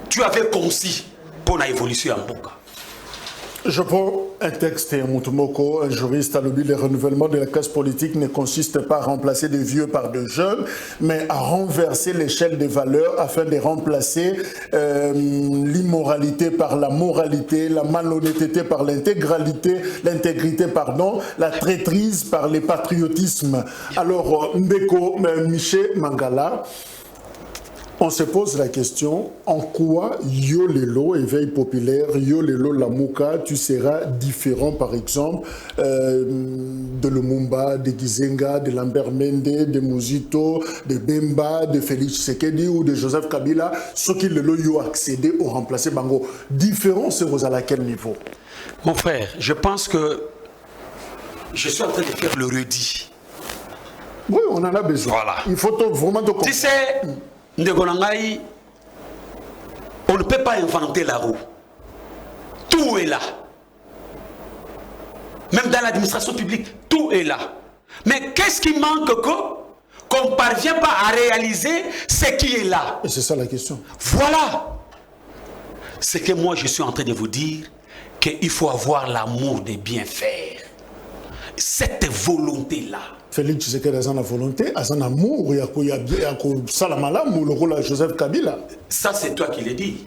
tu avais conçu pour la évolution en Mboka. Je prends un texte et Moutoumoko, un juriste, a lobby. Le renouvellement de la classe politique ne consiste pas à remplacer des vieux par de jeunes, mais à renverser l'échelle des valeurs afin de remplacer l'immoralité par la moralité, la malhonnêteté par l'intégrité, pardon, la traîtrise par le patriotisme. Alors, Mbeko Miché Mangala, on se pose la question, en quoi Yolelo, éveil populaire, Yolelo Lamuka, tu seras différent par exemple de Lumumba, de Gizenga, de Lambert Mende, de Muzito, de Bemba, de Félix Tshisekedi ou de Joseph Kabila, ceux qui ont accédé au remplacé Bango. Différent, c'est à quel niveau? Mon frère, je pense que je suis en train de faire le redit. Oui, on en a besoin. Voilà. Il faut vraiment te comprendre. Tu sais, Ndegonangaï, on ne peut pas inventer la roue. Tout est là. Même dans l'administration publique, tout est là. Mais qu'est-ce qui manque qu'on ne parvient pas à réaliser ce qui est là? Et c'est ça la question. Voilà. C'est que moi je suis en train de vous dire qu'il faut avoir l'amour de bien faire. Cette volonté-là. Félix Tshisekedi a la volonté, a un amour, il y a Salamalam ou le rôle de Joseph Kabila. Ça, c'est toi qui l'as dit.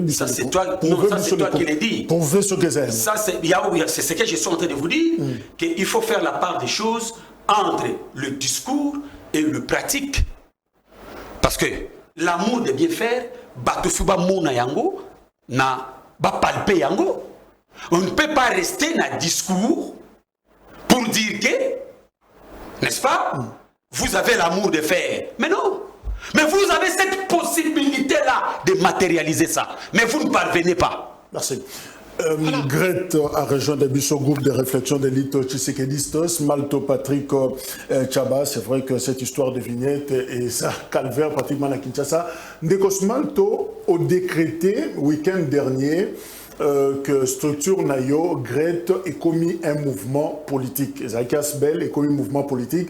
Ça, c'est toi, qui l'as dit. Prouvez ce que c'est. Ça, c'est ce que je suis en train de vous dire, qu'il faut faire la part des choses entre le discours et le pratique. Parce que l'amour de bien faire, batufuba mona yango, na ba palpe yango. On ne peut pas rester dans le discours pour dire que, n'est-ce pas, vous avez l'amour de faire. Mais non. Mais vous avez cette possibilité-là de matérialiser ça. Mais vous ne parvenez pas. Merci. Grete a rejoint le groupe de réflexion d'élite Tshisekedistos, Malto Patrick Chaba. C'est vrai que cette histoire de vignette et ça, calvaire pratiquement à Kinshasa. Ndekos Malto a décrété week-end dernier que structure Nayo, Grete est commis un mouvement politique. Zakias Bell est commis un mouvement politique.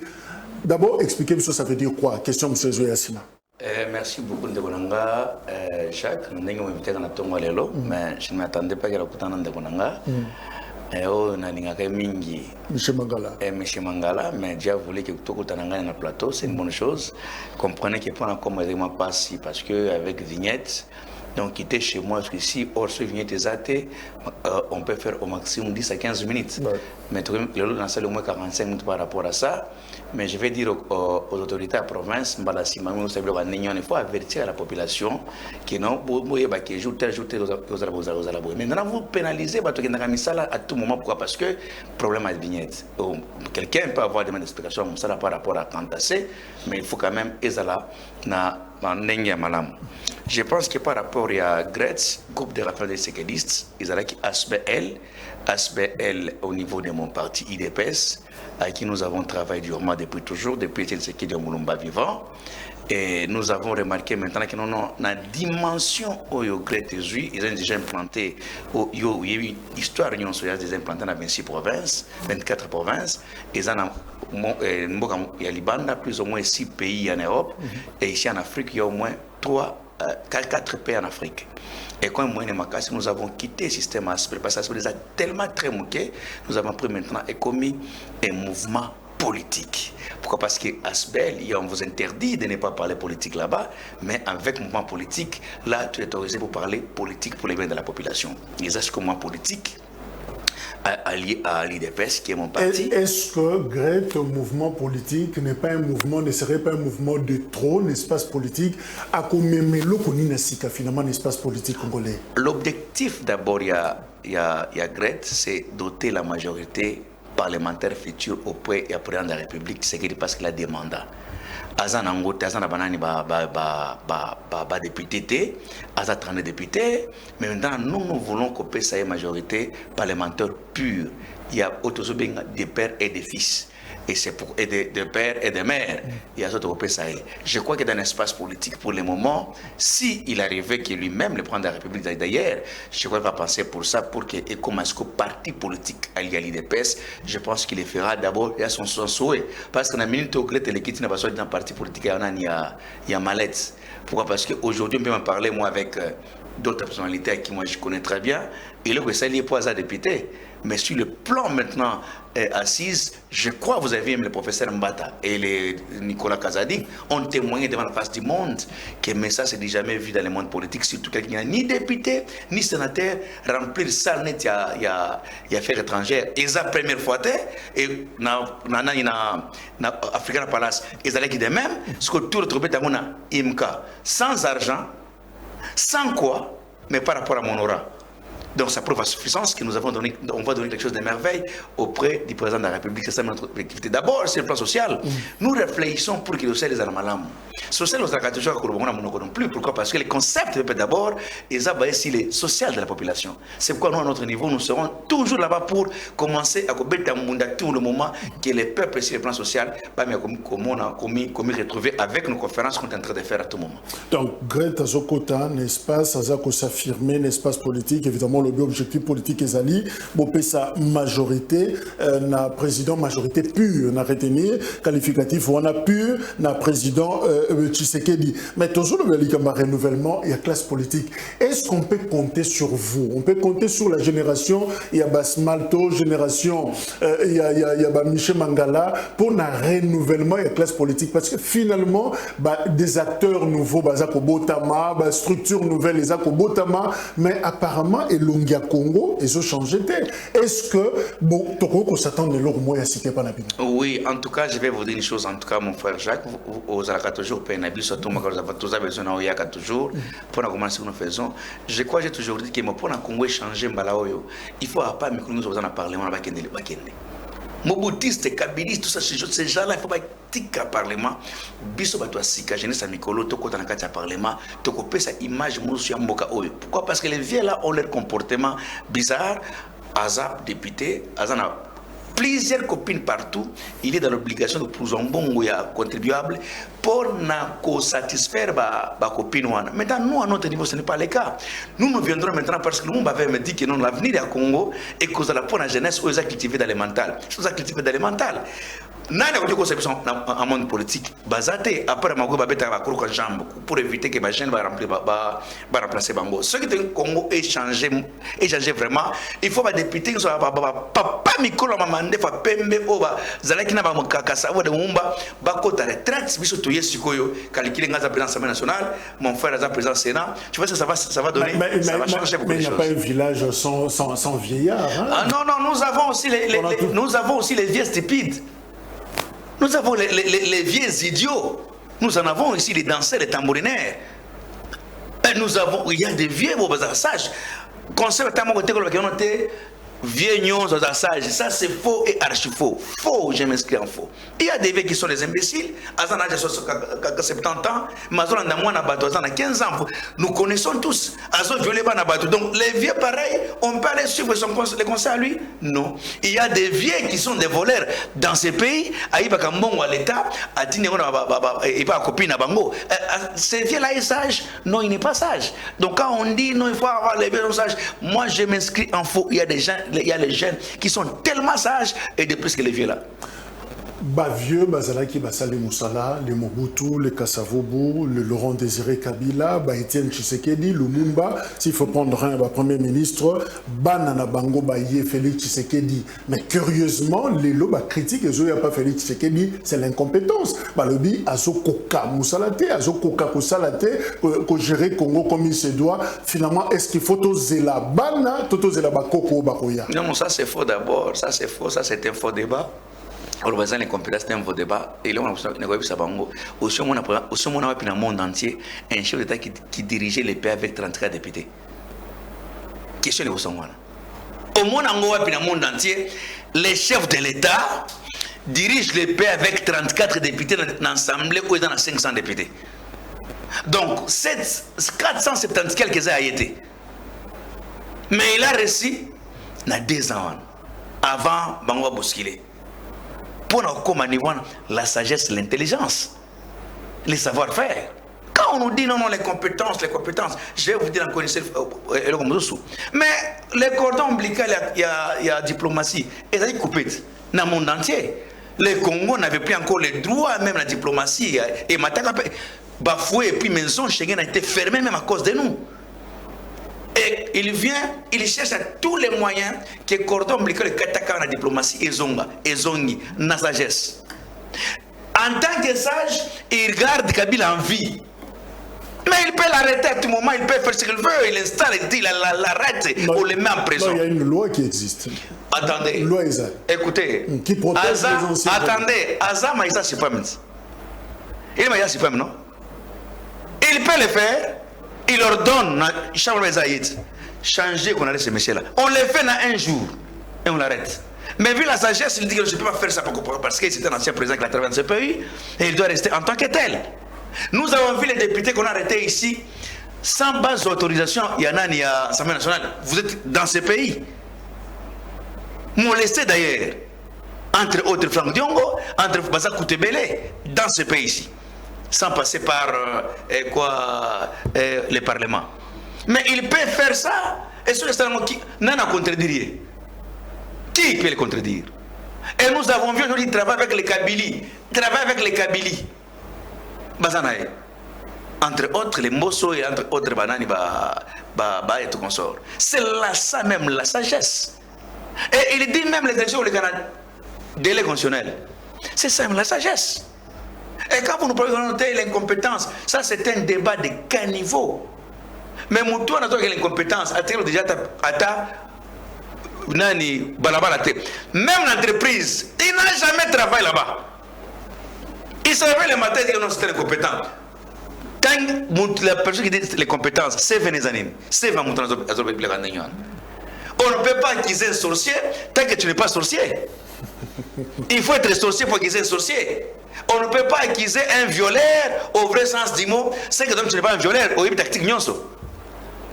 D'abord, expliquez-moi ce que ça veut dire quoi. Question, M. Zoyassina. Merci beaucoup, Ndebonanga. Jacques, nous avons invité à Tongo Lelo, mais je ne m'attendais pas à la Koutana Ndebonanga. Mingi. M. Mangala. M. Mangala, mais déjà voulu que tout le monde dans plateau, c'est une bonne chose. Comprenez que pour un commandement pas si, parce qu'avec vignette, donc quitter chez moi jusqu'ici, hors ce vignette exaté, on peut faire au maximum 10 à 15 minutes. Ouais. Mais le lot dans au moins 45 minutes par rapport à ça. Mais je vais dire aux autorités à la province, il faut avertir la population que non, maintenant vous pénalisez à tout moment. Pourquoi? Parce que problème à vignette. Quelqu'un peut avoir des explications comme ça par rapport à Kantassé, mais il faut quand même je pense que par rapport à Gretz, groupe de rappels des séquelistes, ils ont ASBL au niveau de mon parti IDPS, avec qui nous avons travaillé durement depuis toujours, depuis le Tshisekedi Mulumba vivant. Et nous avons remarqué maintenant que nous avons la dimension où ils ont déjà implanté, il y a eu une histoire des implantés dans 26 provinces, 24 provinces, et il y a Libanda, plus ou moins 6 pays en Europe, et ici en Afrique, il y a au moins 4 pays en Afrique. Et quand nous avons quitté le système ASBL, parce que ça nous a tellement très moqué, nous avons pris maintenant et commis un mouvement politique. Pourquoi? Parce que ASBL, on vous interdit de ne pas parler politique là-bas, mais avec le mouvement politique, là, tu es autorisé pour parler politique pour les biens de la population. Et c'est ce mouvement politique allié à l'IDPS qui est mon parti. Est-ce que Grete, mouvement politique, ne serait pas un mouvement de trop, un espace politique, à commémorer finalement un espace politique congolais? L'objectif d'abord, il y a Grete, c'est doter la majorité parlementaire future auprès et après de la République, c'est parce qu'il a des mandats. Azan Angote, Azan Abanani, député, Azan 30 députés, mais maintenant nous voulons couper sa majorité parlementaire pure. Il y a autour des pères et des fils. et c'est pour aider de pères et de mères. Et à ça. Je crois que dans l'espace politique, pour le moment, s'il arrivait que lui-même, le président de la République d'ailleurs, je crois qu'il va penser pour ça, pour que, et comme est-ce que parti politique allié à l'IDPS, je pense qu'il le fera d'abord et à son souhait. Parce qu'on a mis une toclette et l'équipe n'a pas sorti dans le parti politique, il y a mallette. Pourquoi? Parce qu'aujourd'hui, on peut m'en parler, moi, avec d'autres personnalités à qui moi je connais très bien, et là, ça n'est pas à député. Mais sur le plan maintenant assise, je crois que vous avez vu le professeur Mbata et les Nicolas Kazadi ont témoigné devant la face du monde que ça c'est jamais vu dans le monde politique, surtout quelqu'un qui n'a ni député ni sénateur remplir salle net il y a affaires étrangères. Et c'est la première fois et na African Palace ils allaient de même ce que tout retrouvé dans mon IMCA sans argent, sans quoi, mais par rapport à mon aura. Donc ça prouve à suffisance que nous avons donné, on va donner quelque chose de merveille auprès du président de la République. C'est ça notre objectif. D'abord, sur le plan social, nous réfléchissons pour que le social les armalam. Social, nous avons toujours non plus. Pourquoi? Parce que les concepts, d'abord, ils abattent sur les social de la population. C'est pourquoi nous, à notre niveau, nous serons toujours là-bas pour commencer à tout le moment que les peuples sur le plan social, comme on a commis retrouver avec nos conférences qu'on est en train de faire à tout moment. Donc, Greta Zokota, n'est-ce pas, ça va s'affirmer, l'espace politique, évidemment, l'objectif politique est ali, bopé sa majorité, na président majorité pure, na retenir qualificatif, on a pur, na président Tshisekedi. Mais toujours le renouvellement, il y a classe politique. Est-ce qu'on peut compter sur vous? On peut compter sur la génération, il y a Basmalto, génération, il y a Michel Mangala, pour un renouvellement, il y a classe politique. Parce que finalement, des acteurs nouveaux, Botama, structures nouvelles, les Botama, mais apparemment, Longia Congo, ils ont changé. Est-ce que, bon, on s'attend de l'eau moins à citer par la Bible? Oui, en tout cas, je vais vous dire une chose, en tout cas, mon frère Jacques, vous avez toujours pénabi, surtout, vous avez besoin de toujours, pour commencer ce que nous faisons. Je crois que j'ai toujours dit que pour le Congo changer, il faut pas que nous avons parlé, on va kende. Moboutiste, kabiliste, tout ça, ces gens-là, il faut pas tika parlement. Biso bato sika jeunesse mikolo to kota na kati ya parlement to kopesa image musu ya mboka oyo. Pourquoi? Parce que les vieux là ont leur comportement bizarre. Azap député, azana plusieurs copines partout, il est dans l'obligation de poser un bon contribuable pour satisfaire ma copine. Maintenant, nous, à notre niveau, ce n'est pas le cas. Nous viendrons maintenant parce que le monde avait me dit que non, l'avenir du Congo est cause de la pour la jeunesse, aux activités dans les mentales. Aux activités dans les mentales. Nani a conception en monde politique basé après ma groupe beta va courir jambe pour éviter que ma chaîne va remplacer Bango. Ce qui est le Congo est changé vraiment. Il faut pas député soit papa mikolo mamande fa pembe oba zalaki na ba mukakasa wa de mumba ba kota retraite biso to yesikoyo calculer ngaza président nationale mon frère est président Sénat. Tu vois ça va donner ça va changer beaucoup de choses. Mais il n'y a pas un village sans vieillards. Hein? Ah non, nous avons aussi les vieux stupides. Nous avons les vieux idiots. Nous en avons ici les danseurs, les tambourinaires. Et il y a des vieux sages. Concept vieux nions aux assages, ça c'est faux et archi faux. Faux, je m'inscris en faux. Il y a des vieux qui sont des imbéciles, à 70 ans, mais à 15 ans. Nous connaissons tous. Donc les vieux pareils, on peut aller suivre les conseils à lui? Non. Il y a des vieux qui sont des voleurs dans ces pays, à l'État, ces vieux-là est sage? Non, il n'est pas sage. Donc quand on dit non, il faut avoir les vieux sages, moi je m'inscris en faux. Il y a les jeunes qui sont tellement sages et de plus que les vieux là. Vieux, Bazalaki, Basale Moussala, les Mobutu, les Kassavobu, le Laurent Désiré Kabila, Etienne Tshisekedi, Lumumba, s'il faut prendre un Premier ministre, Banana Bango Baye, Félix Tshisekedi. Mais curieusement, les lots critiquent, ils n'ont pas Félix Tshisekedi, c'est l'incompétence. Balobi, Azo Koka Moussalate, Azo Koka Koussalate, que gérer Congo comme il se doit. Finalement, est-ce qu'il faut toser la Bana, toser la Bakoko Bakoya? Non, ça c'est faux d'abord, ça c'est faux, ça c'est un faux débat. Alors, les compétences, c'est un faux débat. Et là, on a aussi dans le monde entier un chef d'État qui dirigeait les pays avec 34 députés. Question de Oussamouana. Au monde dans le monde entier, les chefs de l'État dirigent les pays avec 34 députés dans l'Assemblée ou dans 500 députés. Donc, 470 quelques a été. Mais il a reçu, il y a 2 ans, avant Bangwa Bouskile. Pour nous, la sagesse, l'intelligence, les savoir-faire. Quand on nous dit non, les compétences, je vais vous dire encore une fois, mais les cordons ombilicaux, il y a diplomatie, et ça est coupé dans le monde entier. Le Congo n'avait plus encore les droits, même la diplomatie, et Mataka bafoué, et puis maison Schengen a été fermée même à cause de nous. Et il cherche à tous les moyens que le cordon ombilical le Kataka la diplomatie et Zongi, na sagesse. En tant que sage, il garde Kabila en vie. Mais il peut l'arrêter à tout moment, il peut faire ce qu'il veut, il installe, il l'arrête, on le met en prison. Non, il y a une loi qui existe. Attendez. Loi écoutez, qui protège les anciens. Attendez, Aza Maïsa Suprême. Il est Maïsa Suprême, non? Il peut le faire, il ordonne, changer qu'on arrête ce monsieur-là. On le fait dans un jour et on l'arrête. Mais vu la sagesse, il dit que je ne peux pas faire ça parce que c'est un ancien président qui a travaillé dans ce pays et il doit rester en tant que tel. Nous avons vu les députés qu'on a arrêtés ici sans base d'autorisation. Il y en a à l'Assemblée nationale. Vous êtes dans ce pays. Molesté d'ailleurs. Entre autres Franck Diongo, entre Baza Koutebele, dans ce pays ici. Sans passer par le Parlement. Mais il peut faire ça. Et sur le qui n'en a contredire. Qui peut le contredire? Et nous avons vu aujourd'hui travailler avec les Kabylie. Bazanae. Entre autres, les Mosso et entre autres Banani et tout consort. C'est là ça même la sagesse. Et il dit même les élections au Canada, délai constitutionnel. C'est ça même la sagesse. Et quand vous nous parlez de l'incompétence, ça c'est un débat de caniveau. Mais mon tour n'a pas l'incompétence. Déjà même l'entreprise, il n'a jamais travaillé là-bas. Il se réveille le matin et dit que non, c'était incompétent. Quand la personne qui dit les compétences, c'est Vénézanine, c'est va monter à Zobé. On ne peut pas acquiser un sorcier tant que tu n'es pas sorcier. Il faut être sorcier pour acquiser un sorcier. On ne peut pas acquiser un violeur au vrai sens du mot, c'est que tu n'es pas un violeur, au niveau tactique nyonso.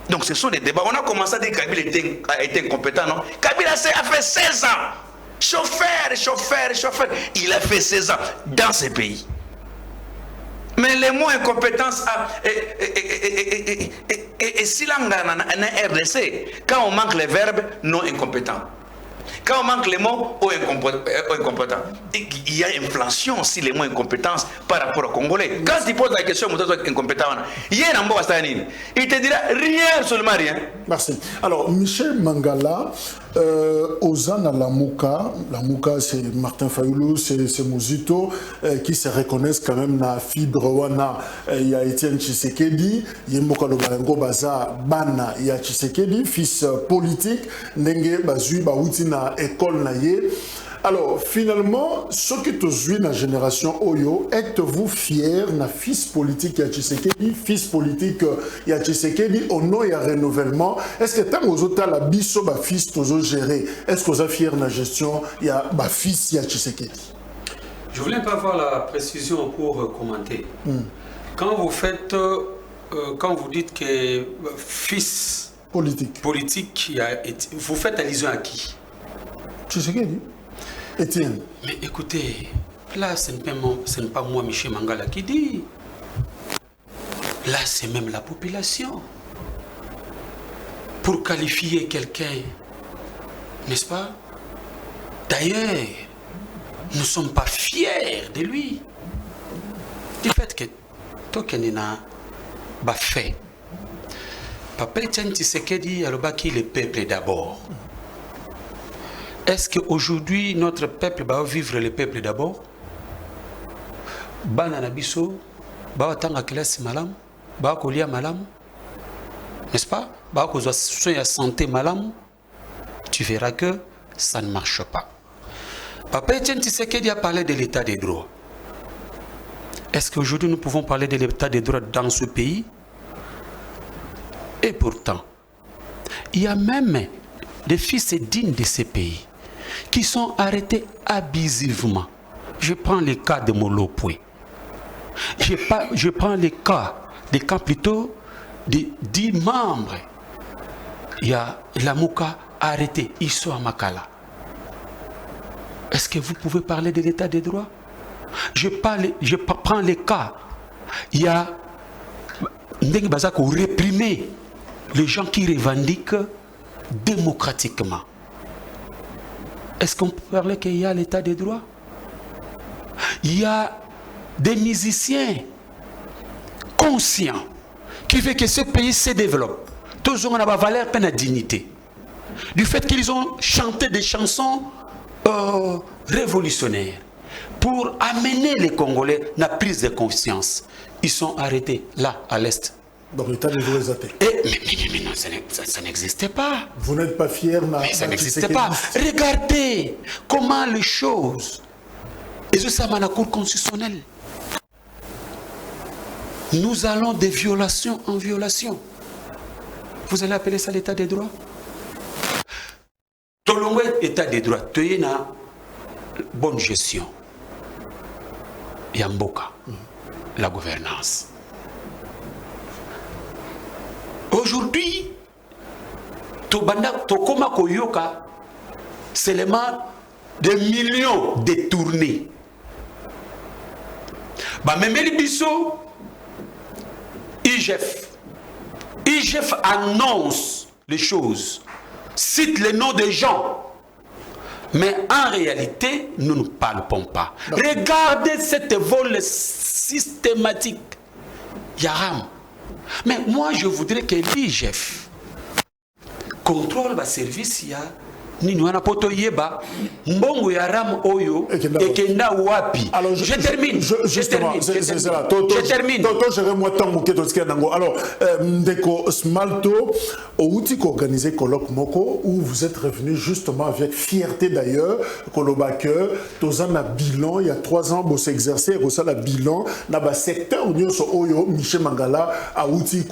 Donc ce sont des débats. On a commencé à dire que Kabila a été incompétent, non? Kabila a fait 16 ans. Chauffeur. Il a fait 16 ans dans ce pays. Mais les mots incompétence et si l'on a un RDC, quand on manque les verbes, non incompétents. Quand on manque les mots, incompétents. Il y a inflation si les mots incompétence par rapport aux Congolais. Quand tu poses la question, incompétent, il te dira rien, seulement rien. Merci. Alors, Michel Mangala, Ozana Lamuka c'est Martin Fayoulou, c'est Mouzito, qui se reconnaissent quand même dans la fibre wana. Il y a Etienne Tshisekedi, il y a Mboka Lobalengo Baza Bana, il y a Tshisekedi, fils politique, Nenge Bazui Bawuti na école naye. Alors, finalement, ce qui te suit dans la génération Oyo, êtes-vous fiers na fils politique ya Tshisekedi, fils politique ya Tshisekedi, au nom et à renouvellement? Est-ce que tant aux autres la biso ba fils tozo gérer? Est-ce que vous êtes fiers na la gestion ya ba fils ya Tshisekedi? Je voulais pas avoir la précision pour commenter. Quand vous faites, quand vous dites que fils politique, vous faites allusion à qui? Tshisekedi. Etienne. Mais écoutez, là, ce n'est pas moi, Michel Mangala, qui dit. Là, c'est même la population. Pour qualifier quelqu'un, n'est-ce pas? D'ailleurs, nous ne sommes pas fiers de lui. Du fait que Tokenina a fait. Papa Etienne Tshisekedi a le peuple d'abord. Est-ce qu'aujourd'hui, notre peuple va vivre le peuple d'abord? Bananabiso, Baatanga classe malam, Baakolia malam, n'est-ce pas? Baakozwa soin santé malam, tu verras que ça ne marche pas. Papa Etienne Tshisekedi a parlé de l'état des droits. Est-ce qu'aujourd'hui nous pouvons parler de l'état des droits dans ce pays? Et pourtant, il y a même des fils dignes de ces pays qui sont arrêtés abusivement. Je prends le cas de Molopoué. Je prends le cas plutôt de 10 membres. Il y a Lamuka arrêté, ils sont à Makala. Est-ce que vous pouvez parler de l'état des droits? Je prends les cas. Il y a Ndenge Bazako réprimer les gens qui revendiquent démocratiquement. Est-ce qu'on peut parler qu'il y a l'état des droits? Il y a des musiciens conscients qui fait que ce pays se développe. Toujours on a la valeur et la dignité. Du fait qu'ils ont chanté des chansons révolutionnaires pour amener les Congolais à la prise de conscience. Ils sont arrêtés là, à l'Est. Donc l'état des droits est athée. Mais non, ça n'existait pas. Vous n'êtes pas fier? Mais ça n'existait pas. Regardez comment les choses. Et je sais à la Cour constitutionnelle. Nous allons de violation en violation. Vous allez appeler ça l'état des droits? Tolongo état des droits. Tu as une bonne gestion. Yamboka. La gouvernance. Aujourd'hui, Tokoma Koyoka, c'est seulement des millions détournés. Même les Bissot, IGF annonce les choses, cite les noms des gens. Mais en réalité, nous ne parlons pas. Non. Regardez cette vol systématique. Yaram. Mais moi, je voudrais que l'IGF contrôle le service. Alors, je termine. Je termine. Alors, Ndeko Smalto, outil organisé colloque Moko, où vous êtes revenu justement avec fierté d'ailleurs, Kolobake, Tozan a bilan, il y a 3 ans, vous s'exercez, vous avez bilan, dans le secteur où Oyo, Michel Mangala, a outil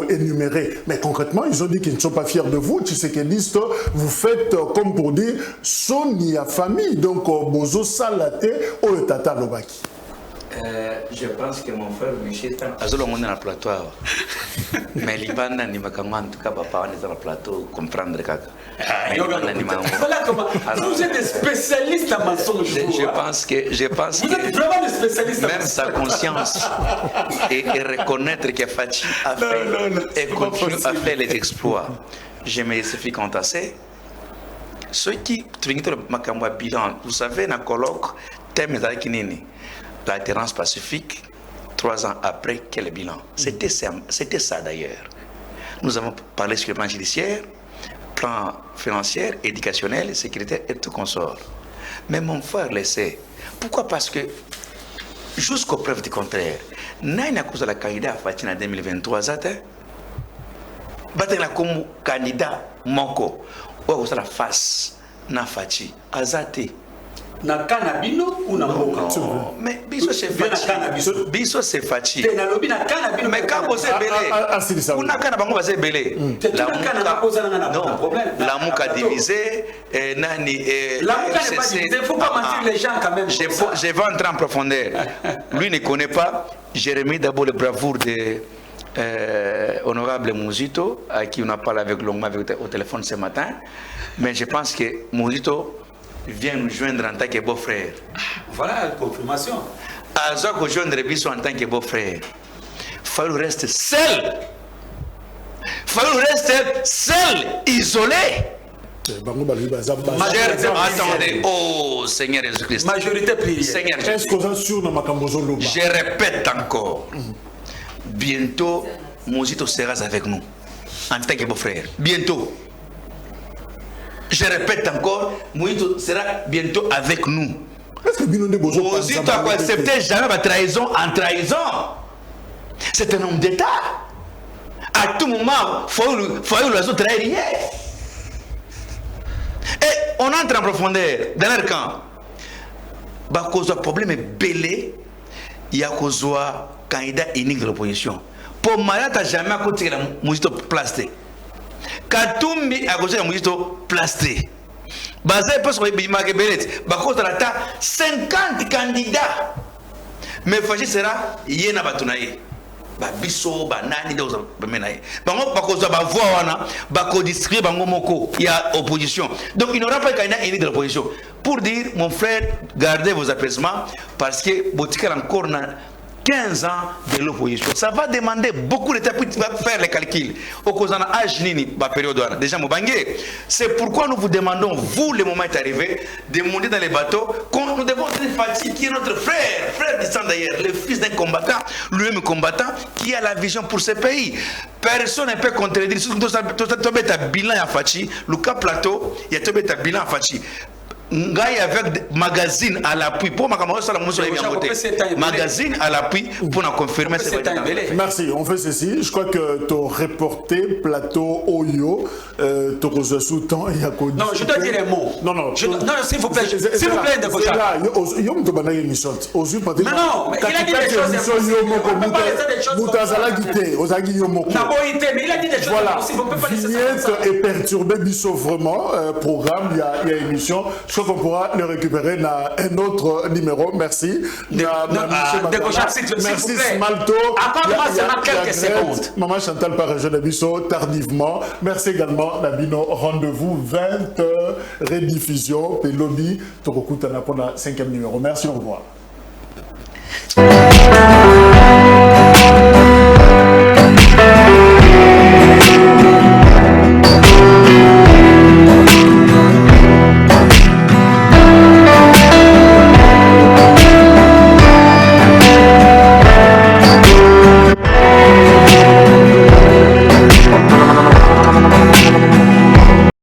énuméré. Mais concrètement, ils ont dit qu'ils ne sont pas fiers de vous, Tshisekedi, vous faites comme pour dire, Sony a famille, donc Bozo Salate, ou le Tata Lobaki. Je pense que mon frère Michel Azolo on est dans le plateau. Mais Libana ni makanga en tout cas papa on est dans le plateau comprendre kaka. Voilà comment vous êtes des spécialistes en mensonge. Je pense que vous êtes vraiment des spécialistes en mensonge. Même sa conscience et reconnaître que Fachi a fait et continue à faire les exploits. Je me suis contassé. Ceux qui trinquent le Makamba bilan, vous savez, dans le colloque, thème l'alternance pacifique, 3 ans après, quel bilan? C'était ça d'ailleurs. Nous avons parlé sur le plan judiciaire, plan financier, éducationnel, sécuritaire et tout consort. Mais mon frère le sait. Pourquoi? Parce que, jusqu'aux preuves du contraire, n'a cause de la candidat à Fatina 2023, Batela comme candidat Moko. Ou ça la face na Fachi Azate na kanabino ou na Moko. Mais biso c'est Fachi. Biso c'est Fachi. Mais quand vous êtes belé, on a kana bango va se belé. La Mouka divisé nani la Mouka n'est pas divisée, faut pas mentir les gens quand même. Je vais entrer en profondeur. Lui ne connaît pas. J'ai remis d'abord le bravoure de honorable Mouzito, à qui on a parlé avec longuement au téléphone ce matin, mais je pense que Mouzito vient nous joindre en tant que beau-frère. Voilà la confirmation. Alors qu'on joindre Bisso en tant que beau-frère, il faut rester seul. Il faut rester seul, isolé. Attendez, oh Seigneur Jésus-Christ. Majorité prière. Seigneur Jésus-Christ. Je répète encore. Bientôt, Mouzito sera avec nous, en tant que beau-frère. Bientôt. Je répète encore, Mouzito sera bientôt avec nous. Mouzito a accepté jamais la trahison en trahison. C'est un homme d'État. À tout moment, il faut le trahir. Et on entre en profondeur dans leur camp. Bah, cause un problème belé, il y a cause candidat unique de l'opposition. Pour Marat, tu n'as jamais côté la Mouzito plasté. Katumbi a côté la Mouzito plasté. Basé pas sur les Bimaké Belet, Bakos la 50 candidats. Mais Fachi sera Yéna Batounaï. ba biso ba nani doza menaye bango bakoza ba voix wana bako distribuer bango moko ya opposition. Donc il n'aura pas qu'un ennemi de l'opposition pour dire mon frère gardez vos apaisements parce que botika encore na 15 ans de l'opposition. Ça va demander beaucoup de temps pour faire les calculs. Au cause de l'âge nini, la période déjà Mobangé. C'est pourquoi nous vous demandons, vous, le moment est arrivé, de monter dans les bateaux. Nous devons tenir Fatih, qui est notre frère du sang d'ailleurs, le fils d'un combattant, lui-même combattant, qui a la vision pour ce pays. Personne ne peut contredire. Si tu as un bilan à Fatih, le cas plateau, il y a un bilan à Fatih. Ngai avec magazine à l'appui pour ma camarade magazine à l'appui pour nous confirmer. Merci, on fait ceci. Je crois que ton reporté plateau Oyo te sous temps il y a non, je dois dire un mot. Non, s'il vous plaît, de c'est là. Yom te banane émission. Ozu pas. Non, mais il a dit des choses. Mais il a dit des choses. Voilà. Vignette est perturbé biso vraiment programme il y a émission. Je crois qu'on pourra le récupérer dans un autre numéro. Merci. Merci Smalto. Accorde-moi seulement quelques secondes. Maman Chantal par Région Abisso tardivement. Merci également Nabino. Rendez-vous 20h rediffusion. Et lobby. Torokuta pour le 5e numéro. Merci, au revoir.